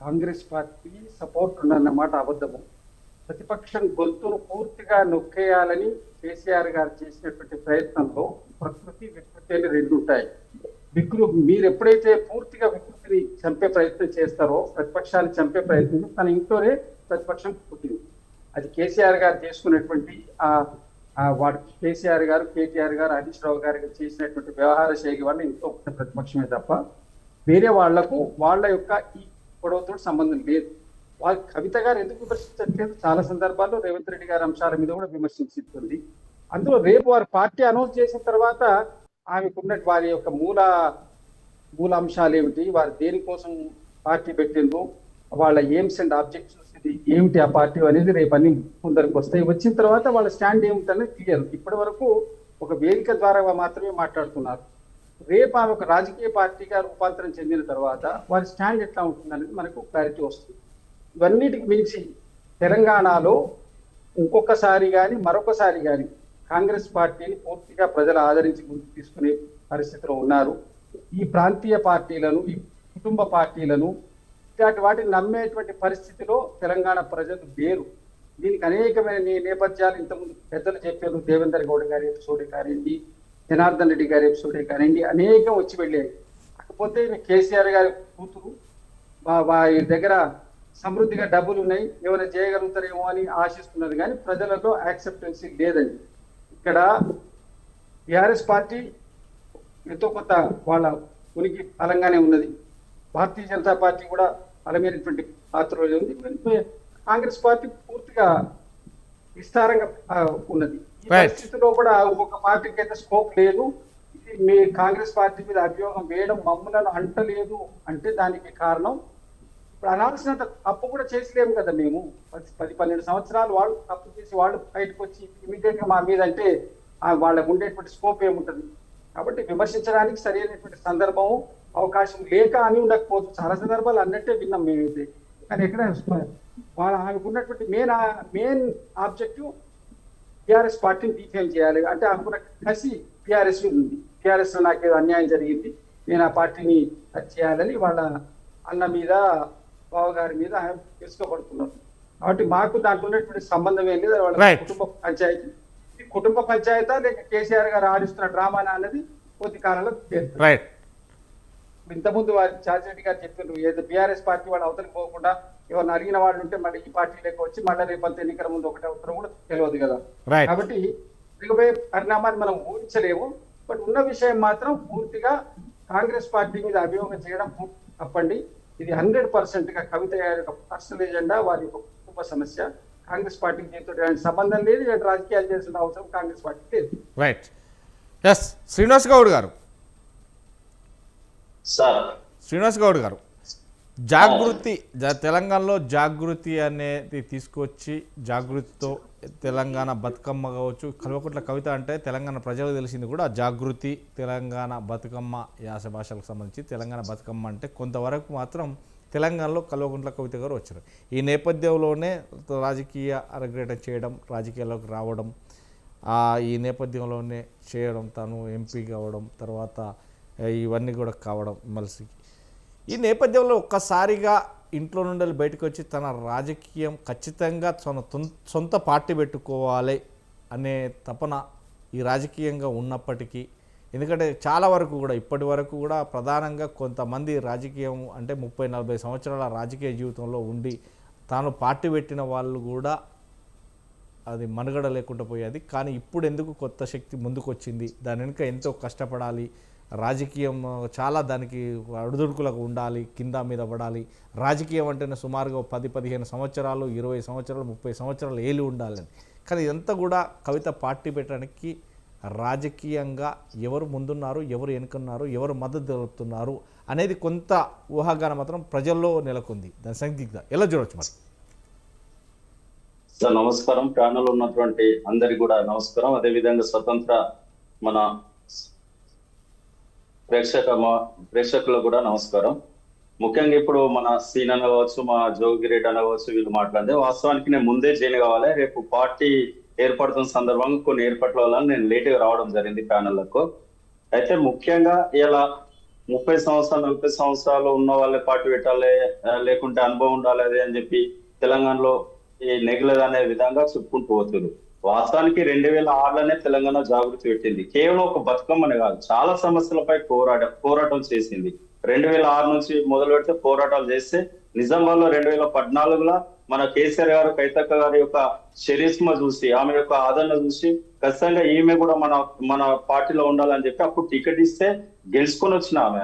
కాంగ్రెస్ పార్టీ సపోర్ట్ ఉందన్నమాట అబద్ధము. ప్రతిపక్షం గొంతును పూర్తిగా నొక్కేయాలని కేసీఆర్ గారు చేసినటువంటి ప్రయత్నంలో ప్రకృతి, వికృతి అని రెండు ఉంటాయి. మీరు ఎప్పుడైతే పూర్తిగా వికృతిని చంపే ప్రయత్నం చేస్తారో, ప్రతిపక్షాన్ని చంపే ప్రయత్నం తన ఇంట్లోనే ప్రతిపక్షం పుట్టింది. అది కేసీఆర్ గారు చేసుకున్నటువంటి వాడు కేసీఆర్ గారు, కేటీఆర్ గారు, హరీష్ రావు గారు చేసినటువంటి వ్యవహార శైలి వల్ల ఇంట్లో ప్రతిపక్షమే తప్ప వేరే వాళ్లకు వాళ్ళ యొక్క ఈ గొడవతో సంబంధం లేదు. వాళ్ళ కవిత గారు ఎందుకు విమర్శించట్లేదు? చాలా సందర్భాల్లో రేవంత్ రెడ్డి గారి అంశాల మీద కూడా విమర్శించుతుంది. అందులో రేపు వారు పార్టీ అనౌన్స్ చేసిన తర్వాత ఆమెకున్న వారి యొక్క మూల అంశాలు ఏమిటి, వారు దేనికోసం పార్టీ పెట్టిండ్రు, వాళ్ళ ఎయిమ్స్ అండ్ ఆబ్జెక్టివ్స్ ఇది ఏమిటి ఆ పార్టీ అనేది రేపు అన్ని ముందరికి వస్తాయి. వచ్చిన తర్వాత వాళ్ళ స్టాండ్ ఏమిటనేది క్లియర్. ఇప్పటి వరకు ఒక వేదిక ద్వారా మాత్రమే మాట్లాడుతున్నారు. రేపు ఆమె ఒక రాజకీయ పార్టీగా రూపాంతరం చెందిన తర్వాత వారి స్టాండ్ ఎట్లా ఉంటుందనేది మనకు క్లారిటీ వస్తుంది. ఇవన్నిటికి మించి తెలంగాణలో ఇంకొకసారి కానీ మరొకసారి కానీ కాంగ్రెస్ పార్టీని పూర్తిగా ప్రజలు ఆదరించి ముందుకు తీసుకునే పరిస్థితిలో ఉన్నారు. ఈ ప్రాంతీయ పార్టీలను, ఈ కుటుంబ పార్టీలను, ఇట్లాంటి వాటిని నమ్మేటువంటి పరిస్థితిలో తెలంగాణ ప్రజలు లేరు. దీనికి అనేకమైన నేపథ్యాలు ఇంతకుముందు పెద్దలు చెప్పారు. దేవేందర్ గౌడ్ గారి ఎపిసోడే కానివ్వండి, జనార్దన్ రెడ్డి గారి ఎపిసోడే కానివ్వండి, అనేకం వచ్చి వెళ్ళాయి. కాకపోతే కేసీఆర్ గారి కూతురు వారి దగ్గర సమృద్ధిగా డబ్బులు ఉన్నాయి, ఏమైనా చేయగలుగుతారేమో అని ఆశిస్తున్నారు, కానీ ప్రజలలో యాక్సెప్టెన్సీ లేదండి. ఇక్కడ టీఆర్ఎస్ పార్టీ ఎంతో కొంత వాళ్ళ ఉనికి బలంగానే ఉన్నది. భారతీయ జనతా పార్టీ కూడా బలమైనటువంటి పాత్రలో ఉంది. కాంగ్రెస్ పార్టీ పూర్తిగా విస్తారంగా ఉన్నది. ఈ పరిస్థితిలో కూడా ఒక పార్టీకి అయితే స్కోప్ లేదు. ఇది మీ కాంగ్రెస్ పార్టీ మీద అభియోగం వేయడం మమ్మలను అంటలేదు అంటే దానికి కారణం ఇప్పుడు అనాల్సినంత తప్పు కూడా చేసలేము కదా. మేము 10-12 సంవత్సరాలు వాళ్ళు తప్పు చేసి వాళ్ళు బయటకు వచ్చి ఇమీడియట్ గా మా మీద అంటే వాళ్ళకు ఉండేటువంటి స్కోప్ ఏముంటుంది. కాబట్టి విమర్శించడానికి సరైనటువంటి సందర్భము అవకాశం లేక అని ఉండకపోవచ్చు. చాలా సందర్భాలు అన్నట్టే విన్నాం మేమైతే. కానీ ఎక్కడ ఆమెకు ఉన్నటువంటి మెయిన్ ఆబ్జెక్టివ్ టీఆర్ఎస్ పార్టీని డిఫేమ్ చేయాలి అంటే ఆమెకున్న కసి టీఆర్ఎస్ ఉంది. టీఆర్ఎస్ లో నాకేదో అన్యాయం జరిగింది, నేను ఆ పార్టీని చేయాలని వాళ్ళ అన్న మీద, బావగారి మీద తెలుసుకోబడుతున్నారు. కాబట్టి మాకు దాంట్లో ఉన్నటువంటి సంబంధం ఏం లేదు. వాళ్ళ కుటుంబ పంచాయతీ, ఈ కుటుంబ పంచాయతా లేక కేసీఆర్ గారు ఆడిస్తున్న డ్రామానా అన్నది కొద్ది కాలంలో రైట్. ఇంతకుముందు వారి చార్జిరెడ్డి గారు చెప్పారు, ఏదో బీఆర్ఎస్ పార్టీ వాళ్ళు అవతలికి పోకుండా ఎవరిని అడిగిన వాళ్ళు ఉంటే మళ్ళీ ఈ పార్టీలోకి వచ్చి మళ్ళీ రేపంత ఎన్నికల ముందు ఒకటే అవుతారో కూడా తెలియదు కదా. కాబట్టి దిగబోయే పరిణామాన్ని మనం ఊహించలేము. బట్ ఉన్న విషయం మాత్రం పూర్తిగా కాంగ్రెస్ పార్టీ మీద అభియోగం చేయడం తప్పండి. ఇది 100% గా కవిత గారి యొక్క పర్సనల్ ఎజెండా, వారి యొక్క కుటుంబ సమస్య. కాంగ్రెస్ పార్టీకి దీంతో సంబంధం లేదు, రాజకీయాలు చేసిన అవసరం కాంగ్రెస్ పార్టీకి లేదు. రైట్. ఎస్ శ్రీనివాస్ గౌడ్ గారు. శ్రీనివాస్ గౌడ్ గారు, జాగృతి తెలంగాణలో జాగృతి అనేది తీసుకొచ్చి జాగృతితో తెలంగాణ బతుకమ్మ కావచ్చు, కల్వకుట్ల కవిత అంటే తెలంగాణ ప్రజలకు తెలిసింది కూడా జాగృతి, తెలంగాణ బతుకమ్మ యాస భాషలకు సంబంధించి తెలంగాణ బతుకమ్మ అంటే కొంతవరకు మాత్రం తెలంగాణలో కల్వకుంట్ల కవిత గారు వచ్చారు. ఈ నేపథ్యంలోనే రాజకీయ అరగ్రేటం చేయడం, రాజకీయాల్లోకి రావడం, ఈ నేపథ్యంలోనే చేయడం, తను ఎంపీ కావడం, తర్వాత ఇవన్నీ కూడా కావడం మలిసి ఈ నేపథ్యంలో ఒక్కసారిగా ఇంట్లో నుండి బయటకు వచ్చి తన రాజకీయం ఖచ్చితంగా సొంత పార్టీ పెట్టుకోవాలి అనే తపన ఈ రాజకీయంగా ఉన్నప్పటికీ, ఎందుకంటే చాలా వరకు కూడా ఇప్పటి వరకు కూడా ప్రధానంగా కొంతమంది రాజకీయం అంటే 30-40 సంవత్సరాల రాజకీయ జీవితంలో ఉండి తాను పార్టీ పెట్టిన వాళ్ళు కూడా అది మనుగడ లేకుండా పోయేది. కానీ ఇప్పుడు ఎందుకు కొత్త శక్తి ముందుకు వచ్చింది, దాని వెనుక ఎంతో కష్టపడాలి, రాజకీయం చాలా దానికి అడుదుడుకులకు ఉండాలి, కింద మీద పడాలి. రాజకీయం అంటేనే సుమారుగా 10-15 సంవత్సరాలు, 20 సంవత్సరాలు, 30 సంవత్సరాలు ఏళ్ళు ఉండాలని. కానీ ఇదంతా కూడా కవిత పార్టీ పెట్టడానికి రాజకీయంగా ఎవరు ముందున్నారు, ఎవరు వెనుకున్నారు, ఎవరు మద్దతు తెలుపుతున్నారు అనేది కొంత ఊహాగానం మాత్రం ప్రజల్లో నెలకొంది. దాని సందిగ్ధ ఎలా చూడవచ్చు మరి? సార్ నమస్కారం. ప్యానల్ ఉన్నటువంటి అందరికి కూడా నమస్కారం. అదేవిధంగా స్వతంత్ర మన ప్రేక్షకులకు కూడా నమస్కారం. ముఖ్యంగా ఇప్పుడు మన సీన్ అనవచ్చు, మా జోగిరెడ్డి అనవచ్చు, వీళ్ళు మాట్లాడితే వాస్తవానికి నేను ముందే జాయిన్ కావాలి. రేపు పార్టీ ఏర్పడుతున్న సందర్భంగా కొన్ని ఏర్పాట్ల వల్ల నేను లేట్గా రావడం జరిగింది ప్యానెల్లకు. అయితే ముఖ్యంగా ఇలా 30 సంవత్సరాలు 40 సంవత్సరాలు ఉన్న వాళ్ళే పార్టీ పెట్టాలి, లేకుంటే అనుభవం ఉండాలి అది అని చెప్పి తెలంగాణలో ఈ నెగలేదు అనే విధంగా చెప్పుకుంటూ పోతున్నారు. వాస్తవానికి 2006లోనే తెలంగాణ జాగృతి పెట్టింది. కేవలం ఒక బతుకమ్మనే కాదు, చాలా సమస్యలపై పోరాటం చేసింది. 2006 నుంచి మొదలు పెడితే పోరాటాలు చేస్తే నిజామాబాద్లో 2014లో మన కేసీఆర్ గారు కైతక్క గారి యొక్క చరిస్మ చూసి, ఆమె యొక్క ఆదరణ చూసి ఖచ్చితంగా ఈమె కూడా మన పార్టీలో ఉండాలని చెప్పి అప్పుడు టికెట్ ఇస్తే గెలుచుకొని వచ్చిన ఆమె.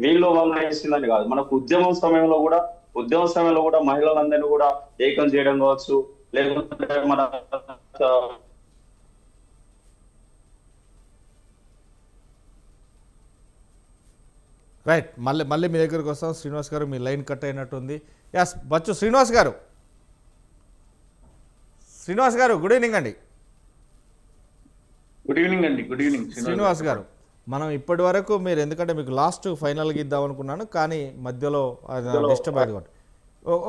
వీళ్ళు వాళ్ళు వేసిందని కాదు, మనకు ఉద్యమ సమయంలో కూడా మహిళలందరినీ కూడా ఏకం చేయడం కావచ్చు, లేకుంటే మన రైట్. మళ్ళీ మీ దగ్గరికి వస్తాం. శ్రీనివాస్ గారు, మీ లైన్ కట్ అయినట్టుంది. ఎస్ బచ్చు శ్రీనివాస్ గారు. గుడ్ ఈవినింగ్ అండి. గుడ్ ఈవినింగ్ అండి. గుడ్ ఈవినింగ్ శ్రీనివాస్ గారు. మనం ఇప్పటి వరకు మీరు, ఎందుకంటే మీకు లాస్ట్ ఫైనల్గా ఇద్దాం అనుకున్నాను కానీ మధ్యలో డిస్టర్బ్ అయ్యేది.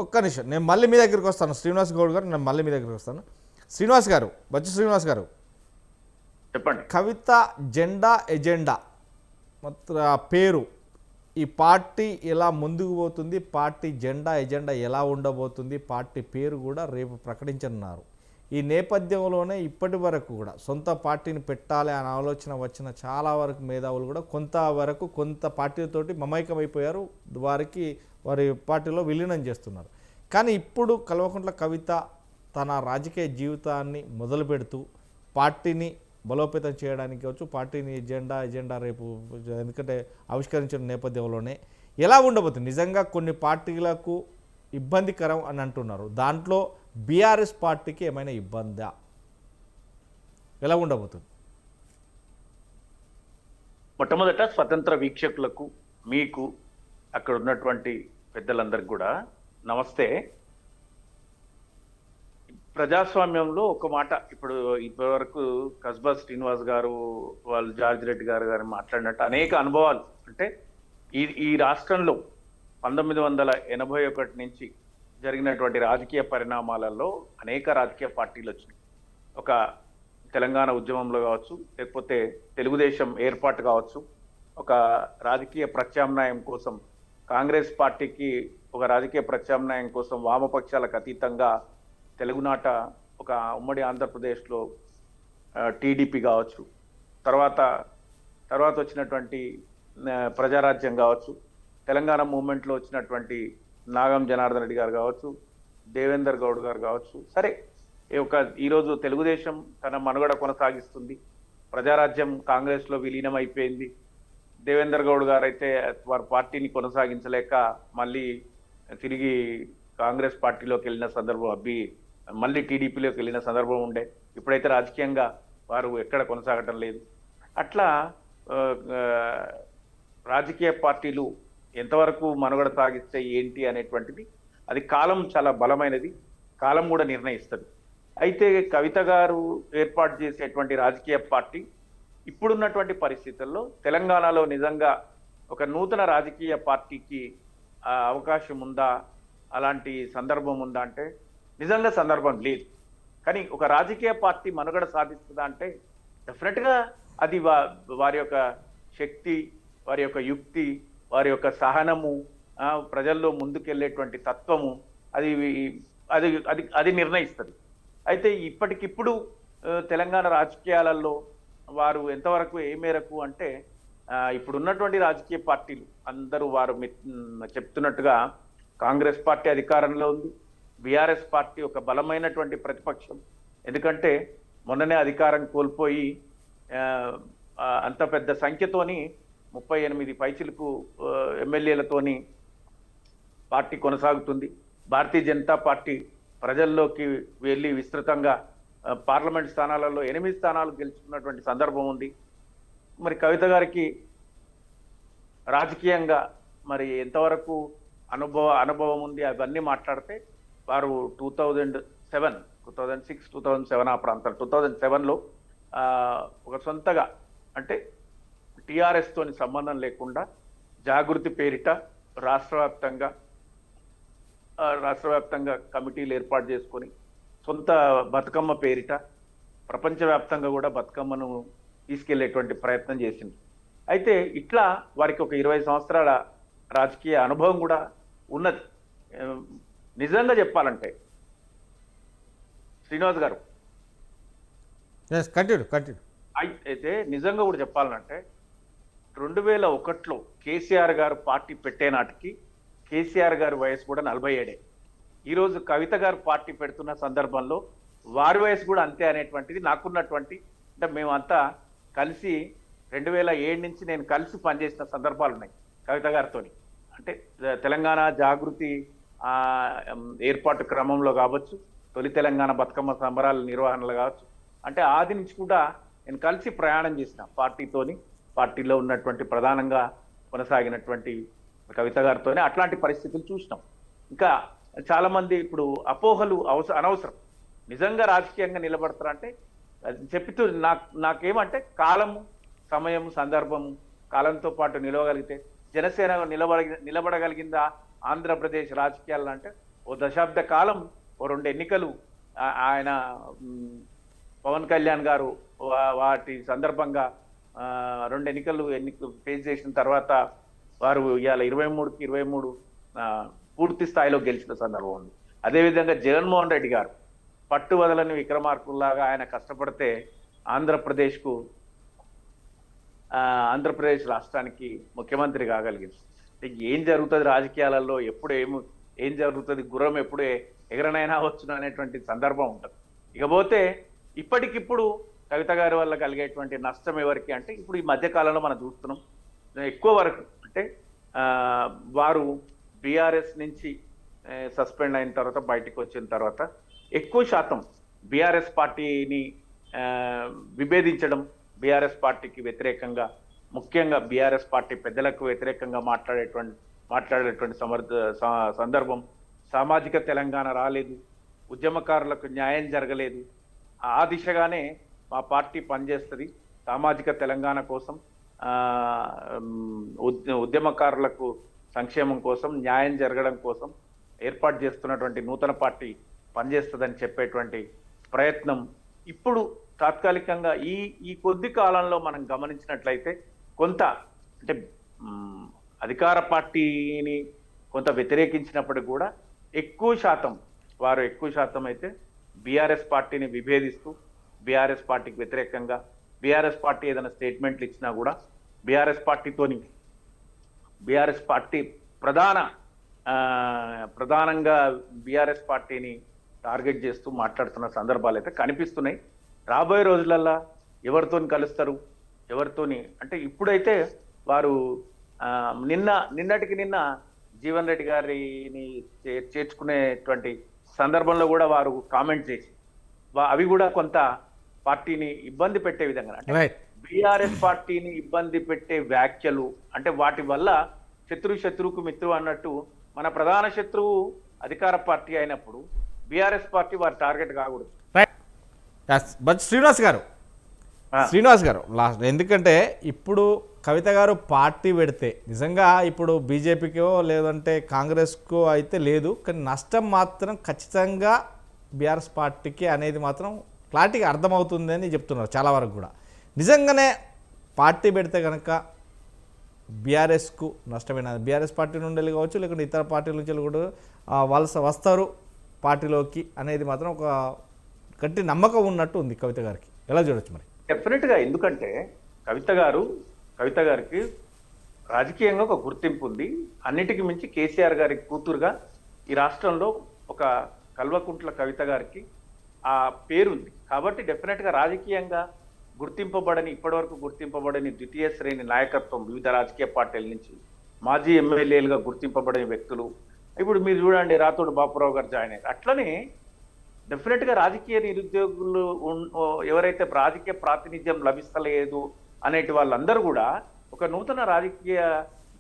ఒక్క నిమిషం, నేను మళ్ళీ మీ దగ్గరికి వస్తాను. శ్రీనివాస్ గౌడ్ గారు, నేను మళ్ళీ మీ దగ్గరికి వస్తాను. శ్రీనివాస్ గారు, బచ్చు శ్రీనివాస్ గారు, చెప్పండి. కవిత జెండా ఎజెండా మొత్తం ఆ పేరు, ఈ పార్టీ ఎలా ముందుకు పోతుంది, పార్టీ జెండా ఎజెండా ఎలా ఉండబోతుంది, పార్టీ పేరు కూడా రేపు ప్రకటించనున్నారు. ఈ నేపథ్యంలోనే ఇప్పటి వరకు కూడా సొంత పార్టీని పెట్టాలి అనే ఆలోచన వచ్చిన చాలా వరకు మేధావులు కూడా కొంత పార్టీలతోటి మమైకమైపోయారు, వారి పార్టీలో విలీనం చేస్తున్నారు. కానీ ఇప్పుడు కల్వకుంట్ల కవిత తన రాజకీయ జీవితాన్ని మొదలు పెడుతూ పార్టీని బలోపేతం చేయడానికి కావచ్చు, పార్టీని ఎజెండా రేపు ఎందుకంటే ఆవిష్కరించిన నేపథ్యంలోనే ఎలా ఉండబోతుంది, నిజంగా కొన్ని పార్టీలకు ఇబ్బందికరం అని అంటున్నారు, దాంట్లో బీఆర్ఎస్ పార్టీకి ఏమైనా ఇబ్బందా, ఎలా ఉండబోతుంది? మొట్టమొదట స్వతంత్ర వీక్షకులకు, మీకు, అక్కడ ఉన్నటువంటి పెద్దలందరికీ కూడా నమస్తే. ప్రజాస్వామ్యంలో ఒక మాట, ఇప్పటివరకు కస్బా శ్రీనివాస్ గారు, వాళ్ళు జార్జ్ రెడ్డి గారు మాట్లాడినట్టు అనేక అనుభవాలు, అంటే ఈ రాష్ట్రంలో 1981 నుంచి జరిగినటువంటి రాజకీయ పరిణామాలలో అనేక రాజకీయ పార్టీలు వచ్చినాయి. ఒక తెలంగాణ ఉద్యమంలో కావచ్చు, లేకపోతే తెలుగుదేశం ఏర్పాటు కావచ్చు, ఒక రాజకీయ ప్రత్యామ్నాయం కోసం కాంగ్రెస్ పార్టీకి ఒక రాజకీయ ప్రత్యామ్నాయం కోసం వామపక్షాలకు అతీతంగా తెలుగునాట ఒక ఉమ్మడి ఆంధ్రప్రదేశ్లో టీడీపీ కావచ్చు, తర్వాత వచ్చినటువంటి ప్రజారాజ్యం కావచ్చు, తెలంగాణ మూవ్మెంట్లో వచ్చినటువంటి నాగం జనార్దన్ రెడ్డి గారు కావచ్చు, దేవేందర్ గౌడ్ గారు కావచ్చు. సరే, ఈరోజు తెలుగుదేశం తన మనుగడ కొనసాగిస్తుంది, ప్రజారాజ్యం కాంగ్రెస్లో విలీనం అయిపోయింది. దేవేందర్ గౌడ్ గారు అయితే వారి పార్టీని కొనసాగించలేక మళ్ళీ తిరిగి కాంగ్రెస్ పార్టీలోకి వెళ్ళిన సందర్భం, మళ్ళీ టీడీపీలోకి వెళ్ళిన సందర్భం ఉండే. ఇప్పుడైతే రాజకీయంగా వారు ఎక్కడ కొనసాగటం లేదు. అట్లా రాజకీయ పార్టీలు ఎంతవరకు మనుగడ సాగిస్తాయి ఏంటి అనేటువంటిది, అది కాలం చాలా బలమైనది, కాలం కూడా నిర్ణయిస్తుంది. అయితే కవిత గారు ఏర్పాటు చేసేటువంటి రాజకీయ పార్టీ ఇప్పుడున్నటువంటి పరిస్థితుల్లో తెలంగాణలో నిజంగా ఒక నూతన రాజకీయ పార్టీకి అవకాశం ఉందా, అలాంటి సందర్భం ఉందా అంటే నిజంగా సందర్భం లేదు. కానీ ఒక రాజకీయ పార్టీ మనుగడ సాధిస్తుందా అంటే డెఫినెట్గా అది వారి యొక్క శక్తి, వారి యొక్క యుక్తి, వారి యొక్క సహనము, ప్రజల్లో ముందుకెళ్ళేటువంటి తత్వము, అది అది అది అది నిర్ణయిస్తుంది. అయితే ఇప్పటికిప్పుడు తెలంగాణ రాజకీయాలలో వారు ఎంతవరకు ఏ మేరకు అంటే ఇప్పుడున్నటువంటి రాజకీయ పార్టీలు అందరూ వారు చెప్తున్నట్టుగా కాంగ్రెస్ పార్టీ అధికారంలో ఉంది, బీఆర్ఎస్ పార్టీ ఒక బలమైనటువంటి ప్రతిపక్షం. ఎందుకంటే మొన్ననే అధికారం కోల్పోయి అంత పెద్ద సంఖ్యతోని 38 పైచిలకు ఎమ్మెల్యేలతోని పార్టీ కొనసాగుతుంది. భారతీయ జనతా పార్టీ ప్రజల్లోకి వెళ్ళి విస్తృతంగా పార్లమెంట్ స్థానాలలో 8 స్థానాలు గెలుచుకున్నటువంటి సందర్భం ఉంది. మరి కవిత గారికి రాజకీయంగా మరి ఎంతవరకు అనుభవం ఉంది అవన్నీ మాట్లాడితే వారు 2006, 2007 ఆ ప్రాంతం 2007లో ఒక సొంతగా అంటే టిఆర్ఎస్ తోని సంబంధం లేకుండా జాగృతి పేరిట రాష్ట్ర వ్యాప్తంగా కమిటీలు ఏర్పాటు చేసుకొని సొంత బతుకమ్మ పేరిట ప్రపంచవ్యాప్తంగా కూడా బతుకమ్మను తీసుకెళ్లేటువంటి ప్రయత్నం చేసింది. అయితే ఇట్లా వారికి ఒక 20 సంవత్సరాల రాజకీయ అనుభవం కూడా ఉన్నది. నిజంగా చెప్పాలంటే శ్రీనివాస్ గారు అయితే నిజంగా కూడా చెప్పాలంటే 2001లో కేసీఆర్ గారు పార్టీ పెట్టే నాటికి కేసీఆర్ గారి వయసు కూడా 47. ఈరోజు కవిత గారు పార్టీ పెడుతున్న సందర్భంలో వారి వయసు కూడా అంతే అనేటువంటిది నాకున్నటువంటి, అంటే మేమంతా కలిసి 2007 నుంచి నేను కలిసి పనిచేసిన సందర్భాలు ఉన్నాయి కవిత గారితో. అంటే తెలంగాణ జాగృతి ఏర్పాటు క్రమంలో కావచ్చు, తొలి తెలంగాణ బతుకమ్మ సంబరాల నిర్వహణలు కావచ్చు, అంటే ఆది నుంచి కూడా నేను కలిసి ప్రయాణం చేసిన పార్టీలో ఉన్నటువంటి ప్రధానంగా కొనసాగినటువంటి కవిత గారితోనే అట్లాంటి పరిస్థితులు చూసినాం. ఇంకా చాలా మంది ఇప్పుడు అపోహలు అనవసరం. నిజంగా రాజకీయంగా నిలబడతారంటే చెప్తూ నాకేమంటే కాలము, సమయం, సందర్భము, కాలంతో పాటు నిలవగలిగితే జనసేన నిలబడగలిగిందా ఆంధ్రప్రదేశ్ రాజకీయాలు అంటే ఓ దశాబ్ద కాలం, ఓ 2 ఎన్నికలు ఆయన పవన్ కళ్యాణ్ గారు వాటి సందర్భంగా 2 ఎన్నికలు ఫేస్ చేసిన తర్వాత వారు ఇవాళ 23కి 23 పూర్తి స్థాయిలో గెలిచిన సందర్భం ఉంది. అదేవిధంగా జగన్మోహన్ రెడ్డి గారు పట్టు వదలని విక్రమార్కుల్లాగా ఆయన కష్టపడితే ఆంధ్రప్రదేశ్ రాష్ట్రానికి ముఖ్యమంత్రి కాగలిగింది. ఏం జరుగుతుంది రాజకీయాలలో, ఎప్పుడు ఏం జరుగుతుంది, గుర్రం ఎప్పుడు ఎగరనైనా వచ్చును అనేటువంటి సందర్భం ఉంటుంది. ఇకపోతే ఇప్పటికిప్పుడు కవిత గారి వల్ల కలిగేటువంటి నష్టం ఎవరికి అంటే, ఇప్పుడు ఈ మధ్య కాలంలో మనం చూస్తున్నాం ఎక్కువ వరకు అంటే వారు బీఆర్ఎస్ నుంచి సస్పెండ్ అయిన తర్వాత బయటకు వచ్చిన తర్వాత ఎక్కువ శాతం బీఆర్ఎస్ పార్టీని విభేదించడం, బీఆర్ఎస్ పార్టీకి వ్యతిరేకంగా, ముఖ్యంగా బీఆర్ఎస్ పార్టీ పెద్దలకు వ్యతిరేకంగా మాట్లాడేటువంటి సందర్భం. సామాజిక తెలంగాణ రాలేదు, ఉద్యమకారులకు న్యాయం జరగలేదు, ఆ దిశగానే మా పార్టీ పనిచేస్తుంది. సామాజిక తెలంగాణ కోసం, ఉద్యమకారులకు సంక్షేమం కోసం, న్యాయం జరగడం కోసం ఏర్పాటు చేస్తున్నటువంటి నూతన పార్టీ పనిచేస్తుందని చెప్పేటువంటి ప్రయత్నం ఇప్పుడు తాత్కాలికంగా ఈ కొద్ది కాలంలో మనం గమనించినట్లయితే కొంత అంటే అధికార పార్టీని కొంత వ్యతిరేకించినప్పటికీ కూడా ఎక్కువ శాతం అయితే బీఆర్ఎస్ పార్టీని విభేదిస్తూ, బీఆర్ఎస్ పార్టీకి వ్యతిరేకంగా, బీఆర్ఎస్ పార్టీ ఏదైనా స్టేట్మెంట్లు ఇచ్చినా కూడా బీఆర్ఎస్ పార్టీ ప్రధానంగా బీఆర్ఎస్ పార్టీని టార్గెట్ చేస్తూ మాట్లాడుతున్న సందర్భాలు అయితే కనిపిస్తున్నాయి. రాబోయే రోజులల్లో ఎవరితోని కలుస్తారు, ఎవరితోని అంటే ఇప్పుడైతే వారు నిన్నటికి నిన్న జీవన్ రెడ్డి గారిని చేర్చుకునేటువంటి సందర్భంలో కూడా వారు కామెంట్ చేసి అవి కూడా కొంత పార్టీని ఇబ్బంది పెట్టే విధంగా, అంటే బీఆర్ఎస్ పార్టీని ఇబ్బంది పెట్టే వ్యాఖ్యలు, అంటే వాటి వల్ల శత్రువుకు మిత్రువు అన్నట్టు మన ప్రధాన శత్రువు అధికార పార్టీ అయినప్పుడు బీఆర్ఎస్ పార్టీ వారి టార్గెట్ కాకూడదు. బట్ శ్రీనివాస్ గారు లాస్ట్, ఎందుకంటే ఇప్పుడు కవిత గారు పార్టీ పెడితే నిజంగా ఇప్పుడు బీజేపీకో లేదంటే కాంగ్రెస్కో అయితే లేదు, కానీ నష్టం మాత్రం ఖచ్చితంగా బీఆర్ఎస్ పార్టీకి అనేది మాత్రం క్లారిటీగా అర్థమవుతుందని చెప్తున్నారు చాలా వరకు కూడా. నిజంగానే పార్టీ పెడితే కనుక బీఆర్ఎస్కు నష్టమైన, బీఆర్ఎస్ పార్టీ నుండి కావచ్చు లేకుంటే ఇతర పార్టీల నుంచి కూడా వస్తారు పార్టీలోకి అనేది మాత్రం ఒక గట్టి నమ్మకం ఉన్నట్టు ఉంది కవిత గారికి. ఎలా చూడొచ్చు మరి? డెఫినెట్గా, ఎందుకంటే కవిత గారికి రాజకీయంగా ఒక గుర్తింపు ఉంది. అన్నిటికీ మించి కేసీఆర్ గారి కూతురుగా ఈ రాష్ట్రంలో ఒక కల్వకుంట్ల కవిత గారికి ఆ పేరుంది. కాబట్టి డెఫినెట్గా రాజకీయంగా ఇప్పటివరకు గుర్తింపబడని ద్వితీయ శ్రేణి నాయకత్వం వివిధ రాజకీయ పార్టీల నుంచి మాజీ ఎమ్మెల్యేలుగా గుర్తింపబడని వ్యక్తులు, ఇప్పుడు మీరు చూడండి రాతోడు బాపురావు గారు జాయిన్ అయ్యారు. అట్లనే డెఫినెట్గా రాజకీయ నిరుద్యోగులు ఎవరైతే రాజకీయ ప్రాతినిధ్యం లభిస్తలేదు అనేటి వాళ్ళందరూ కూడా ఒక నూతన రాజకీయ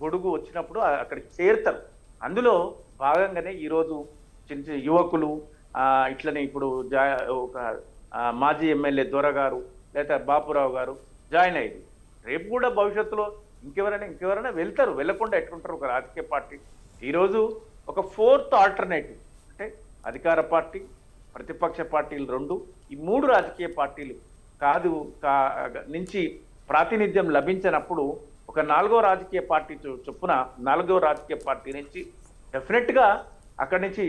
గొడుగు వచ్చినప్పుడు అక్కడికి చేరుతారు. అందులో భాగంగానే ఈరోజు చిన్న యువకులు ఇట్లనే ఇప్పుడు ఒక మాజీ ఎమ్మెల్యే దొర గారు లేదా బాపురావు గారు జాయిన్ అయ్యింది. రేపు కూడా భవిష్యత్తులో ఇంకెవరైనా వెళ్తారు, వెళ్ళకుండా ఎట్లుంటారు ఒక రాజకీయ పార్టీ. ఈరోజు ఒక 4th ఆల్టర్నేటివ్ అంటే అధికార పార్టీ, ప్రతిపక్ష పార్టీలు 2, ఈ 3 రాజకీయ పార్టీలు నుంచి ప్రాతినిధ్యం లభించినప్పుడు ఒక 4వ రాజకీయ పార్టీ చొప్పున 4వ రాజకీయ పార్టీ నుంచి డెఫినెట్గా అక్కడి నుంచి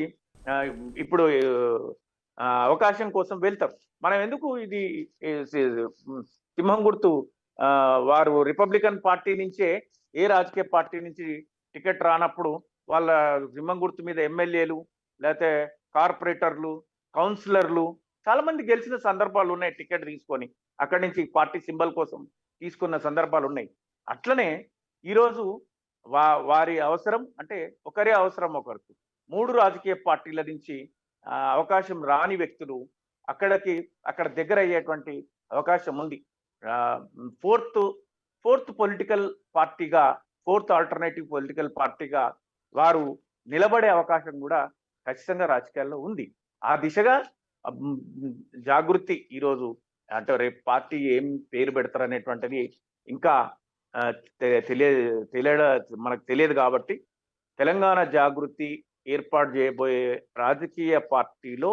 ఇప్పుడు అవకాశం కోసం వెళ్తారు. మనం ఎందుకు ఇది సింహం గుర్తు వారు రిపబ్లికన్ పార్టీ నుంచే ఏ రాజకీయ పార్టీ నుంచి టికెట్ రానప్పుడు వాళ్ళ సింహం గుర్తు మీద ఎమ్మెల్యేలు లేకపోతే కార్పొరేటర్లు, కౌన్సిలర్లు చాలా మంది గెలిచిన సందర్భాలు ఉన్నాయి. టికెట్ తీసుకొని అక్కడి నుంచి పార్టీ సింబల్ కోసం తీసుకున్న సందర్భాలు ఉన్నాయి. అట్లనే ఈరోజు వారి అవసరం అంటే ఒకరే అవసరం ఒకరికి 3 రాజకీయ పార్టీల నుంచి అవకాశం రాని వ్యక్తులు అక్కడ దగ్గర అయ్యేటువంటి అవకాశం ఉంది. 4th పొలిటికల్ పార్టీగా, 4th ఆల్టర్నేటివ్ పొలిటికల్ పార్టీగా వారు నిలబడే అవకాశం కూడా ఖచ్చితంగా రాజకీయాల్లో ఉంది. ఆ దిశగా జాగృతి ఈరోజు అంటే రేపు పార్టీ ఏం పేరు పెడతారు అనేటువంటిది ఇంకా మనకు తెలియదు. కాబట్టి తెలంగాణ జాగృతి ఏర్పాటు చేయబోయే రాజకీయ పార్టీలో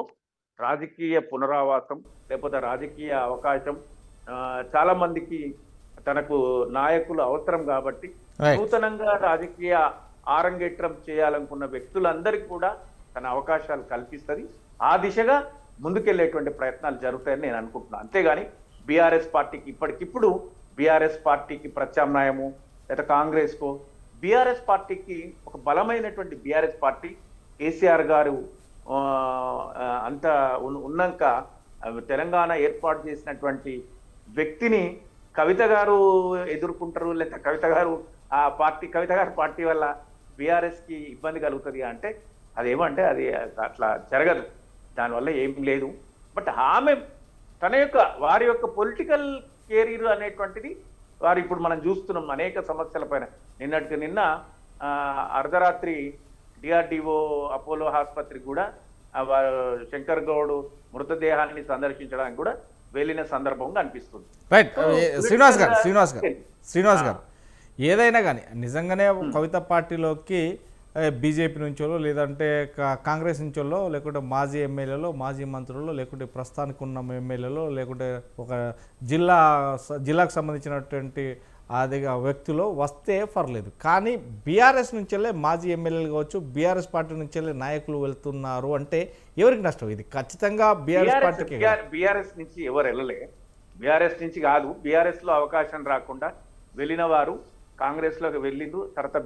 రాజకీయ పునరావాసం లేకపోతే రాజకీయ అవకాశం చాలా మందికి తనకు నాయకులు అవసరం కాబట్టి Right. నూతనంగా రాజకీయ ఆరంగేట్రం చేయాలనుకున్న వ్యక్తులందరికీ కూడా తన అవకాశాలు కల్పిస్తుంది. ఆ దిశగా ముందుకెళ్లేటువంటి ప్రయత్నాలు జరుగుతాయని నేను అనుకుంటున్నాను. అంతేగాని బీఆర్ఎస్ పార్టీకి ఇప్పటికిప్పుడు బీఆర్ఎస్ పార్టీకి ప్రత్యామ్నాయము లేదా కాంగ్రెస్కో, బీఆర్ఎస్ పార్టీకి ఒక బలమైనటువంటి బీఆర్ఎస్ పార్టీ కేసీఆర్ గారు అంత ఉన్నాక తెలంగాణ ఏర్పాటు చేసినటువంటి వ్యక్తిని కవిత గారు ఎదుర్కొంటారు, లేదా కవిత గారు కవిత గారి పార్టీ వల్ల బీఆర్ఎస్ కి ఇబ్బంది కలుగుతుంది అంటే అదేమంటే అది అట్లా జరగదు, దానివల్ల ఏం లేదు. బట్ ఆమె తన యొక్క వారి యొక్క పొలిటికల్ కెరీర్ అనేటువంటిది వారు ఇప్పుడు మనం చూస్తున్నాం అనేక సమస్యల పైన. నిన్నటికి నిన్న అర్ధరాత్రి డిఆర్డిఓ అపోలో ఆసుపత్రికి కూడా శంకర్ గౌడ్ మృతదేహాన్ని సందర్శించడానికి కూడా వెళ్ళిన సందర్భంగా అనిపిస్తుంది. రైట్. శ్రీనివాస్ గారు ఏదైనా కానీ నిజంగానే కవిత పార్టీలోకి బీజేపీ నుంచో లేదంటే కాంగ్రెస్ నుంచో లేకుంటే మాజీ ఎమ్మెల్యేలో మాజీ మంత్రులు లేకుంటే ప్రస్తుతానికి ఉన్న ఎమ్మెల్యేలో లేకుంటే ఒక జిల్లాకు సంబంధించినటువంటి అదిగా వ్యక్తులు వస్తే పర్లేదు. కానీ బీఆర్ఎస్ నుంచెల్లే మాజీ ఎమ్మెల్యేలు కావచ్చు, బీఆర్ఎస్ పార్టీ నుంచెల్లే నాయకులు వెళ్తున్నారు అంటే ఎవరికి నష్టం? ఇది ఖచ్చితంగా బీఆర్ఎస్ పార్టీకి. బీఆర్ఎస్ నుంచి ఎవరు వెళ్ళలే, బీఆర్ఎస్ నుంచి కాదు, బీఆర్ఎస్ లో అవకాశం రాకుండా వెళ్ళిన వారు కాంగ్రెస్ లోకి వెళ్ళిండ్రు, తర్వాత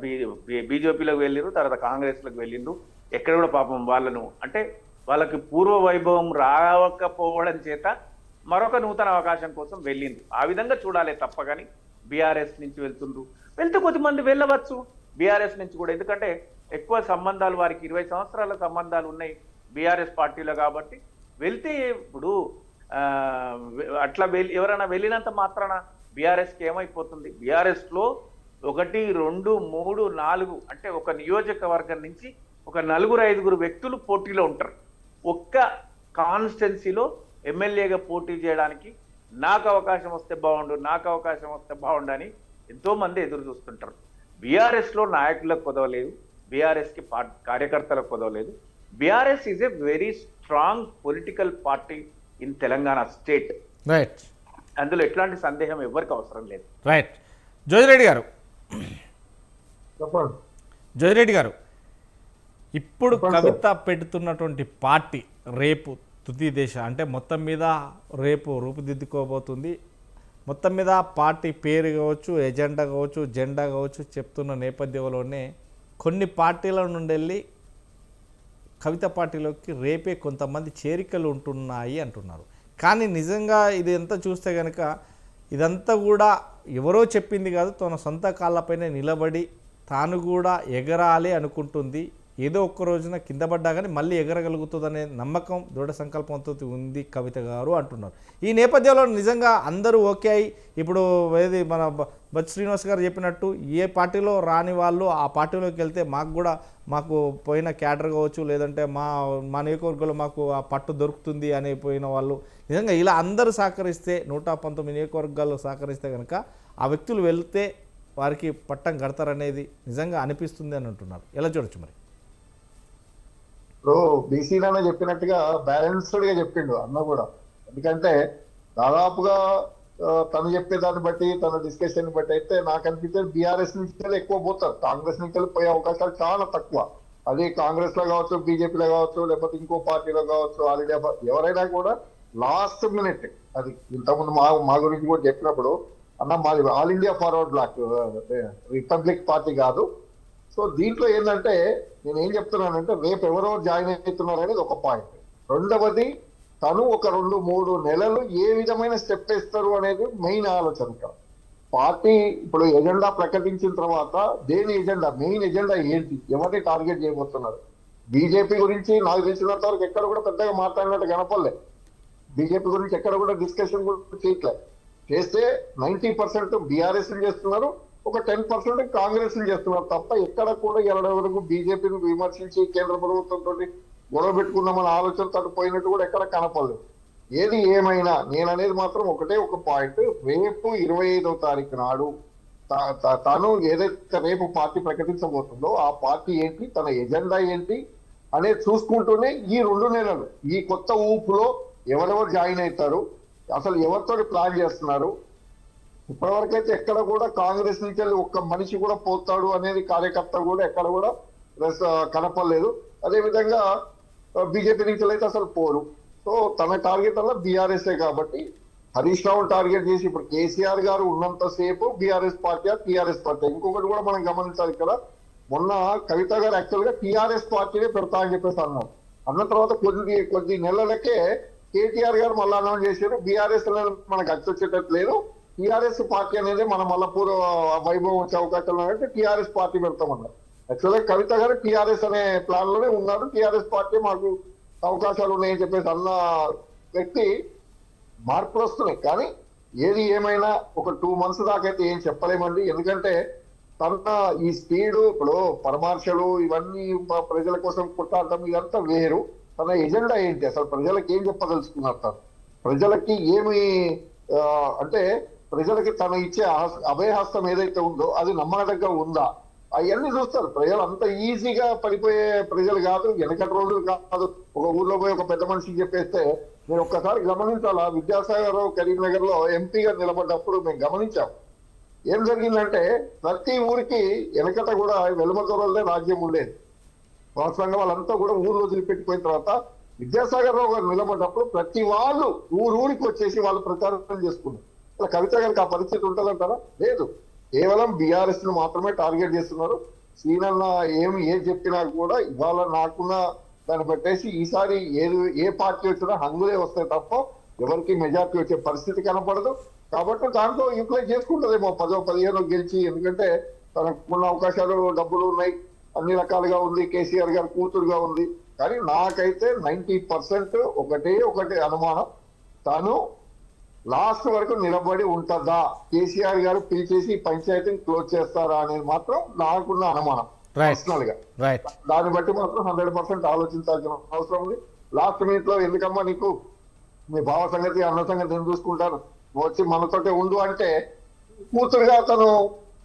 బీజేపీలోకి వెళ్ళిండ్రు, తర్వాత కాంగ్రెస్ లోకి వెళ్ళిండ్రు. ఎక్కడ కూడా పాపం వాళ్ళను అంటే వాళ్ళకి పూర్వ వైభవం రాకపోవడం చేత మరొక నూతన అవకాశం కోసం వెళ్ళిండ్రు. ఆ విధంగా చూడాలి తప్ప కానీ బీఆర్ఎస్ నుంచి వెళ్తే కొద్దిమంది వెళ్ళవచ్చు బీఆర్ఎస్ నుంచి కూడా. ఎందుకంటే ఎక్కువ సంబంధాలు వారికి 20 సంవత్సరాల సంబంధాలు ఉన్నాయి బీఆర్ఎస్ పార్టీలో కాబట్టి వెళ్తే ఇప్పుడు అట్లా ఎవరైనా వెళ్ళినంత మాత్రాన బీఆర్ఎస్కి ఏమైపోతుంది? బీఆర్ఎస్లో 1, 2, 3, 4 అంటే ఒక నియోజకవర్గం నుంచి ఒక 4-5 వ్యక్తులు పోటీలో ఉంటారు. ఒక్క కాన్స్టిట్యున్సీలో ఎమ్మెల్యేగా పోటీ చేయడానికి నాకు అవకాశం వస్తే బాగుండు అని ఎంతో మంది ఎదురు చూస్తుంటారు. బీఆర్ఎస్లో నాయకులకు కుదవలేదు, బీఆర్ఎస్కి కార్యకర్తలకు కుదవలేదు. BRS is a very strong political party in Telangana state. Right. అందులో ఎట్లాంటి సందేహం ఎవరికి అవసరం లేదు. రైట్. జోజిరెడ్డి గారు, చెప్పండి. జోజిరెడ్డి గారు, ఇప్పుడు కవిత పెడుతున్నటువంటి పార్టీ రేపు తుది దేశ అంటే మొత్తం మీద రేపు రూపుదిద్దుకోబోతుంది. మొత్తం మీద పార్టీ పేరు కావచ్చు, ఎజెండా కావచ్చు, జెండా కావచ్చు చెప్తున్న నేపథ్యంలోనే కొన్ని పార్టీల నుండి వెళ్ళి కవిత పార్టీలోకి రేపే కొంతమంది చేరికలు ఉంటున్నాయి అంటున్నారు. కానీ నిజంగా ఇది ఎంత చూస్తే కనుక ఇదంతా కూడా ఎవరో చెప్పింది కాదు, తన సొంత కాళ్ళపైనే నిలబడి తాను కూడా ఎగరాలి అనుకుంటుంది. ఏదో ఒక్క రోజున కింద పడ్డా కానీ మళ్ళీ ఎగరగలుగుతుందనే నమ్మకం, దృఢ సంకల్పంతో ఉంది కవిత గారు అంటున్నారు. ఈ నేపథ్యంలో నిజంగా అందరూ ఓకే అయి ఇప్పుడు ఏది మన బొత్స శ్రీనివాస్ గారు చెప్పినట్టు ఏ పార్టీలో రాని వాళ్ళు ఆ పార్టీలోకి వెళ్తే మాకు పోయిన క్యాడర్ కావచ్చు, లేదంటే మా నియోజకవర్గంలో మాకు ఆ పట్టు దొరుకుతుంది అని పోయిన వాళ్ళు నిజంగా ఇలా అందరూ సహకరిస్తే 119 నియోజకవర్గాల్లో సహకరిస్తే కనుక ఆ వ్యక్తులు వెళ్తే వారికి పట్టం కడతారనేది నిజంగా అనిపిస్తుంది అని అంటున్నారు. ఎలా చూడొచ్చు మరి? ఇప్పుడు బీసీలోనే చెప్పినట్టుగా బ్యాలెన్స్డ్ గా చెప్పిండు అన్న కూడా. ఎందుకంటే దాదాపుగా తను చెప్పేదాన్ని బట్టి తన డిస్కషన్ బట్టి అయితే నాకు అనిపించేది బీఆర్ఎస్ నుంచి ఎక్కువ పోతారు, కాంగ్రెస్ నుంచి పోయే అవకాశాలు చాలా తక్కువ. అది కాంగ్రెస్ లో కావచ్చు, బీజేపీలో కావచ్చు, లేకపోతే ఇంకో పార్టీలో కావచ్చు, ఆల్ ఇండియా ఎవరైనా కూడా లాస్ట్ మినిట్. అది ఇంతకుముందు మా గురించి కూడా చెప్పినప్పుడు అన్న మాది All India Forward Bloc, republic party కాదు. సో దీంట్లో ఏంటంటే నేను ఏం చెప్తున్నానంటే రేపు ఎవరెవరు జాయిన్ అవుతున్నారు అనేది ఒక పాయింట్. రెండవది తను ఒక 2-3 నెలలు ఏ విధమైన స్టెప్ వేస్తారు అనేది మెయిన్ ఆలోచన. పార్టీ ఇప్పుడు ఎజెండా ప్రకటించిన తర్వాత దేని ఎజెండా, మెయిన్ ఎజెండా ఏంటి, ఎవరిని టార్గెట్ చేయబోతున్నారు? బీజేపీ గురించి నాకు తెలిసినంత వరకు ఎక్కడ కూడా పెద్దగా మాట్లాడినట్టు కనపడలే. బీజేపీ గురించి ఎక్కడ కూడా డిస్కషన్ కూడా చేయట్లేదు. చేస్తే 90% బీఆర్ఎస్ చేస్తున్నారు, ఒక 10% కాంగ్రెస్ చేస్తున్నారు తప్ప ఎక్కడ కూడా ఎవరెవరకు బీజేపీని విమర్శించి కేంద్ర ప్రభుత్వంతో గొడవ పెట్టుకున్నామన్న ఆలోచన తడిపోయినట్టు కూడా ఎక్కడ కనపడలేదు. ఏది ఏమైనా నేననేది మాత్రం ఒకటే ఒక పాయింట్. రేపు 25వ తారీఖు నాడు తను ఏదైతే రేపు పార్టీ ప్రకటించబోతుందో ఆ పార్టీ ఏంటి, తన ఎజెండా ఏంటి, అనేది చూసుకుంటూనే ఈ 2 నెలలు ఈ కొత్త ఊపులో ఎవరెవరు జాయిన్ అవుతారు, అసలు ఎవరితో ప్లాన్ చేస్తున్నారు, ఇప్పటివరకైతే ఎక్కడ కూడా కాంగ్రెస్ నుంచి వెళ్ళి ఒక్క మనిషి కూడా పోతాడు అనేది కార్యకర్త కూడా ఎక్కడ కూడా కనపడలేదు. అదేవిధంగా బీజేపీ నుంచి అయితే అసలు పోరు. సో తన టార్గెట్ అలా బీఆర్ఎస్ఏ కాబట్టి హరీష్ రావు టార్గెట్ చేసి ఇప్పుడు కేసీఆర్ గారు ఉన్నంతసేపు బీఆర్ఎస్ పార్టీ టీఆర్ఎస్ పార్టీ. ఇంకొకటి కూడా మనం గమనించాలి ఇక్కడ, మొన్న కవిత గారు యాక్చువల్ గా టీఆర్ఎస్ పార్టీనే పెడతా అని చెప్పేసి అన్నారు. అన్న తర్వాత కొద్ది నెలలకే కేటీఆర్ గారు మళ్ళీ అనౌన్స్ చేశారు బీఆర్ఎస్ మనకు అచ్చొచ్చేటట్టు లేదు, టీఆర్ఎస్ పార్టీ అనేది మనం మళ్ళా పూర్వ వైభవం వచ్చే అవకాశాలు అంటే టీఆర్ఎస్ పార్టీ పెడతామన్నారు. యాక్చువల్గా కవిత గారు టీఆర్ఎస్ అనే ప్లాన్ లోనే ఉన్నారు, టీఆర్ఎస్ పార్టీ మాకు అవకాశాలు ఉన్నాయని చెప్పేసి అన్న వ్యక్తి మార్పులు వస్తున్నాయి. కానీ ఏది ఏమైనా ఒక 2 months దాకా అయితే ఏం చెప్పలేమండి. ఎందుకంటే తన ఈ స్పీడు ఇప్పుడు పరామర్శలు ఇవన్నీ ప్రజల కోసం కొట్టాడటం ఇదంతా వేరు. తన ఎజెండా ఏంటి, అసలు ప్రజలకు ఏం చెప్పదలుచుకున్నారు, తను ప్రజలకి ఏమి అంటే ప్రజలకి తను ఇచ్చే అభయహస్తం ఏదైతే ఉందో అది నమ్మదగ్గ ఉందా, అవన్నీ చూస్తారు ప్రజలు. అంత ఈజీగా పడిపోయే ప్రజలు కాదు, వెనకటి రోజులు కాదు. ఒక ఊర్లో పోయి ఒక పెద్ద మనిషికి చెప్పేస్తే మీరు ఒక్కసారి గమనించాలా, విద్యాసాగర్ కరీంనగర్ లో ఎంపీగా నిలబడ్డప్పుడు మేము గమనించాం ఏం జరిగిందంటే ప్రతి ఊరికి వెనకట కూడా వెలుమదొరలే రాజ్యం ఉండేది. వాస్తవంగా వాళ్ళంతా కూడా ఊర్లో వదిలిపెట్టిపోయిన తర్వాత విద్యాసాగర్ రావు గారు నిలబడ్డప్పుడు ప్రతి వాళ్ళు ఊరికి వచ్చేసి వాళ్ళు ప్రచారం చేసుకున్నారు. ఇలా కవిత గారికి ఆ పరిస్థితి ఉంటుందంటారా? లేదు. కేవలం బీఆర్ఎస్ ను మాత్రమే టార్గెట్ చేస్తున్నారు. సీనన్న ఏం చెప్పినా కూడా ఇవాళ నాకున్న దాన్ని పెట్టేసి ఈసారి ఏ పార్టీ వచ్చినా హంగులే వస్తాయి తప్ప ఎవరికి మెజార్టీ వచ్చే పరిస్థితి కనపడదు. కాబట్టి దాంట్లో యూటిలైజ్ చేసుకుంటుందేమో 10-15 గెలిచి. ఎందుకంటే తనకున్న అవకాశాలు, డబ్బులు ఉన్నాయి, అన్ని రకాలుగా ఉంది, కేసీఆర్ గారు కూతురుగా ఉంది. కానీ నాకైతే 90% ఒకటే అనుమానం, తను లాస్ట్ వరకు నిలబడి ఉంటుందా, కేసీఆర్ గారు పిలిచేసి పంచాయతీని క్లోజ్ చేస్తారా అనేది మాత్రం నాకున్న అనుమానం పర్సనల్ గా. దాన్ని బట్టి మాత్రం 100% ఆలోచించాల్సిన అవసరం ఉంది. లాస్ట్ మినిట్ లో ఎందుకమ్మా నీకు మీ బావ సంగతి అన్న సంగతి నేను చూసుకుంటాను, వచ్చి మనతోటే ఉండు అంటే కూతురుగా తను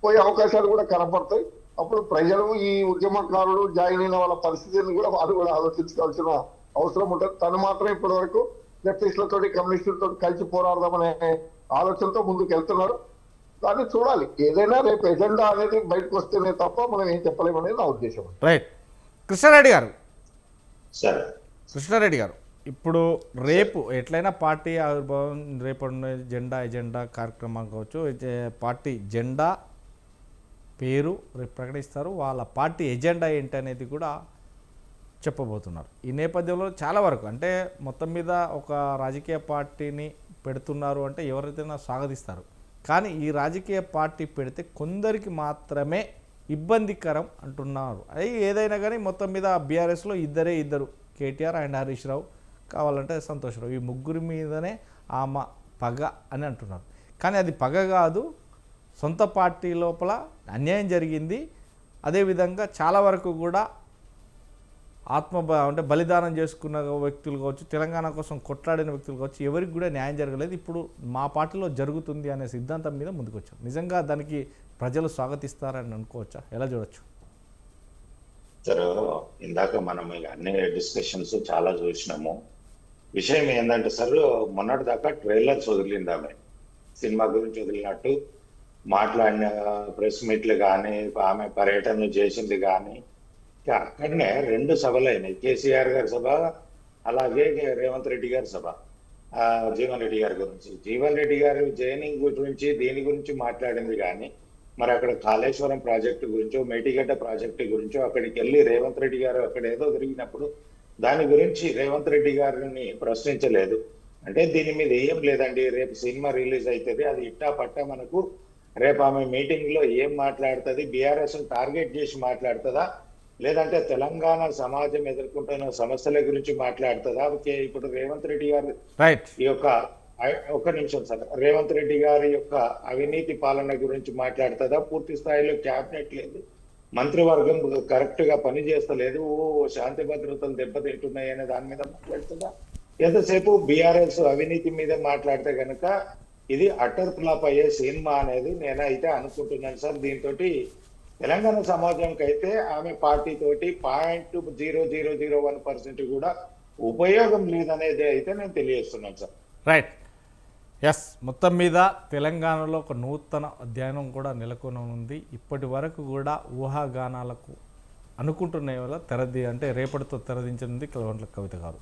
పోయే అవకాశాలు కూడా కనపడతాయి. అప్పుడు ప్రజలు ఈ ఉద్యమకారులు జాయిన్ అయిన వాళ్ళ పరిస్థితిని కూడా వాళ్ళు కూడా ఆలోచించుకోవాల్సిన అవసరం ఉంటుంది. తను మాత్రం ఇప్పటి వరకు లెఫ్టిస్టులతో కమ్యూనిస్టులతో కలిసి పోరాడదామనే ఆలోచనతో ముందుకు వెళ్తున్నారు. దాన్ని చూడాలి. ఏదైనా రేపు ఎజెండా అనేది బయటకు వస్తేనే తప్ప మనం ఏం చెప్పలేమనేది నా ఉద్దేశం. రైట్. కృష్ణారెడ్డి గారు, సరే కృష్ణారెడ్డి గారు, ఇప్పుడు రేపు ఎట్లయినా పార్టీ ఆవిర్భావం, రేపు ఎజెండా కార్యక్రమం కావచ్చు, పార్టీ జెండా పేరు రేపు ప్రకటిస్తారు, వాళ్ళ పార్టీ ఎజెండా ఏంటి అనేది కూడా చెప్పబోతున్నారు. ఈ నేపథ్యంలో చాలా వరకు అంటే మొత్తం మీద ఒక రాజకీయ పార్టీని పెడుతున్నారు అంటే ఎవరైతే స్వాగతిస్తారు. కానీ ఈ రాజకీయ పార్టీ పెడితే కొందరికి మాత్రమే ఇబ్బందికరం అంటున్నారు. అది ఏదైనా కానీ మొత్తం మీద బీఆర్ఎస్లో ఇద్దరు కేటీఆర్ అండ్ హరీష్ రావు, కావాలంటే సంతోష్ రావు, ఈ ముగ్గురి మీదనే ఆమె పగ అని అంటున్నారు. కానీ అది పగ కాదు, సొంత పార్టీ లోపల అన్యాయం జరిగింది. అదేవిధంగా చాలా వరకు కూడా అంటే బలిదానం చేసుకున్న వ్యక్తులు కావచ్చు, తెలంగాణ కోసం కొట్లాడిన వ్యక్తులు కావచ్చు, ఎవరికి కూడా న్యాయం జరగలేదు. ఇప్పుడు మా పార్టీలో జరుగుతుంది అనే సిద్ధాంతం మీద ముందుకు వచ్చాం. నిజంగా దానికి ప్రజలు స్వాగతిస్తారని అనుకోవచ్చా? ఎలా చూడొచ్చు? సార్, ఇందాక మనం అన్ని డిస్కషన్స్ చాలా చూసినాము. విషయం ఏంటంటే సార్, మొన్నటి దాకా ట్రైలర్స్ వదిలిందామె సినిమా గురించి వదిలినట్టు మాట్లాడిన ప్రెస్ మీట్లు కానీ, ఆమె పర్యటనలు చేసింది కానీ, అక్కడనే 2 సభలు అయినాయి. కేసీఆర్ గారి సభ, అలాగే రేవంత్ రెడ్డి గారి సభ. జీవన్ రెడ్డి గారి గురించి, జీవన్ రెడ్డి గారి జైనింగ్ గురించి దీని గురించి మాట్లాడింది కానీ, మరి అక్కడ కాళేశ్వరం ప్రాజెక్టు గురించో, మేటిగడ్డ ప్రాజెక్టు గురించో అక్కడికి వెళ్ళి రేవంత్ రెడ్డి గారు అక్కడ ఏదో తిరిగినప్పుడు దాని గురించి రేవంత్ రెడ్డి గారిని ప్రశ్నించలేదు. అంటే దీని మీద ఏం లేదండి, రేపు సినిమా రిలీజ్ అవుతుంది, అది ఇట్టా పట్టా మనకు రేపు ఆమె మీటింగ్ లో ఏం మాట్లాడుతుంది, బీఆర్ఎస్ టార్గెట్ చేసి మాట్లాడుతుందా, లేదంటే తెలంగాణ సమాజం ఎదుర్కొంటున్న సమస్యల గురించి మాట్లాడుతుందా? ఇప్పుడు రేవంత్ రెడ్డి గారు ఈ యొక్క ఒక్క నిమిషం సార్, రేవంత్ రెడ్డి గారి యొక్క అవినీతి పాలన గురించి మాట్లాడుతుందా? పూర్తి స్థాయిలో క్యాబినెట్ లేదు, మంత్రివర్గం కరెక్ట్ గా పని చేస్తలేదు, శాంతి భద్రతలు దెబ్బతింటున్నాయి అనే దాని మీద మాట్లాడుతుందా? ఎంతసేపు బీఆర్ఎస్ అవినీతి మీద మాట్లాడితే కనుక ఇది అటర్ ఫ్లాప్ అయ్యే సినిమా అనేది నేనైతే అనుకుంటున్నాను సార్. దీంతో తెలంగాణ సమాజంకి అయితే ఆమె పార్టీ తోటి 0.0001% కూడా ఉపయోగం లేదనేది అయితే నేను తెలియజేస్తున్నాను సార్. రైట్. ఎస్, మొత్తం మీద తెలంగాణలో ఒక నూతన అధ్యయనం కూడా నెలకొని ఉంది. ఇప్పటి వరకు కూడా ఊహాగానాలకు అనుకుంటున్న వల్ల అంటే రేపటితో తెరదించింది కల్వకుంట్ల కవిత గారు.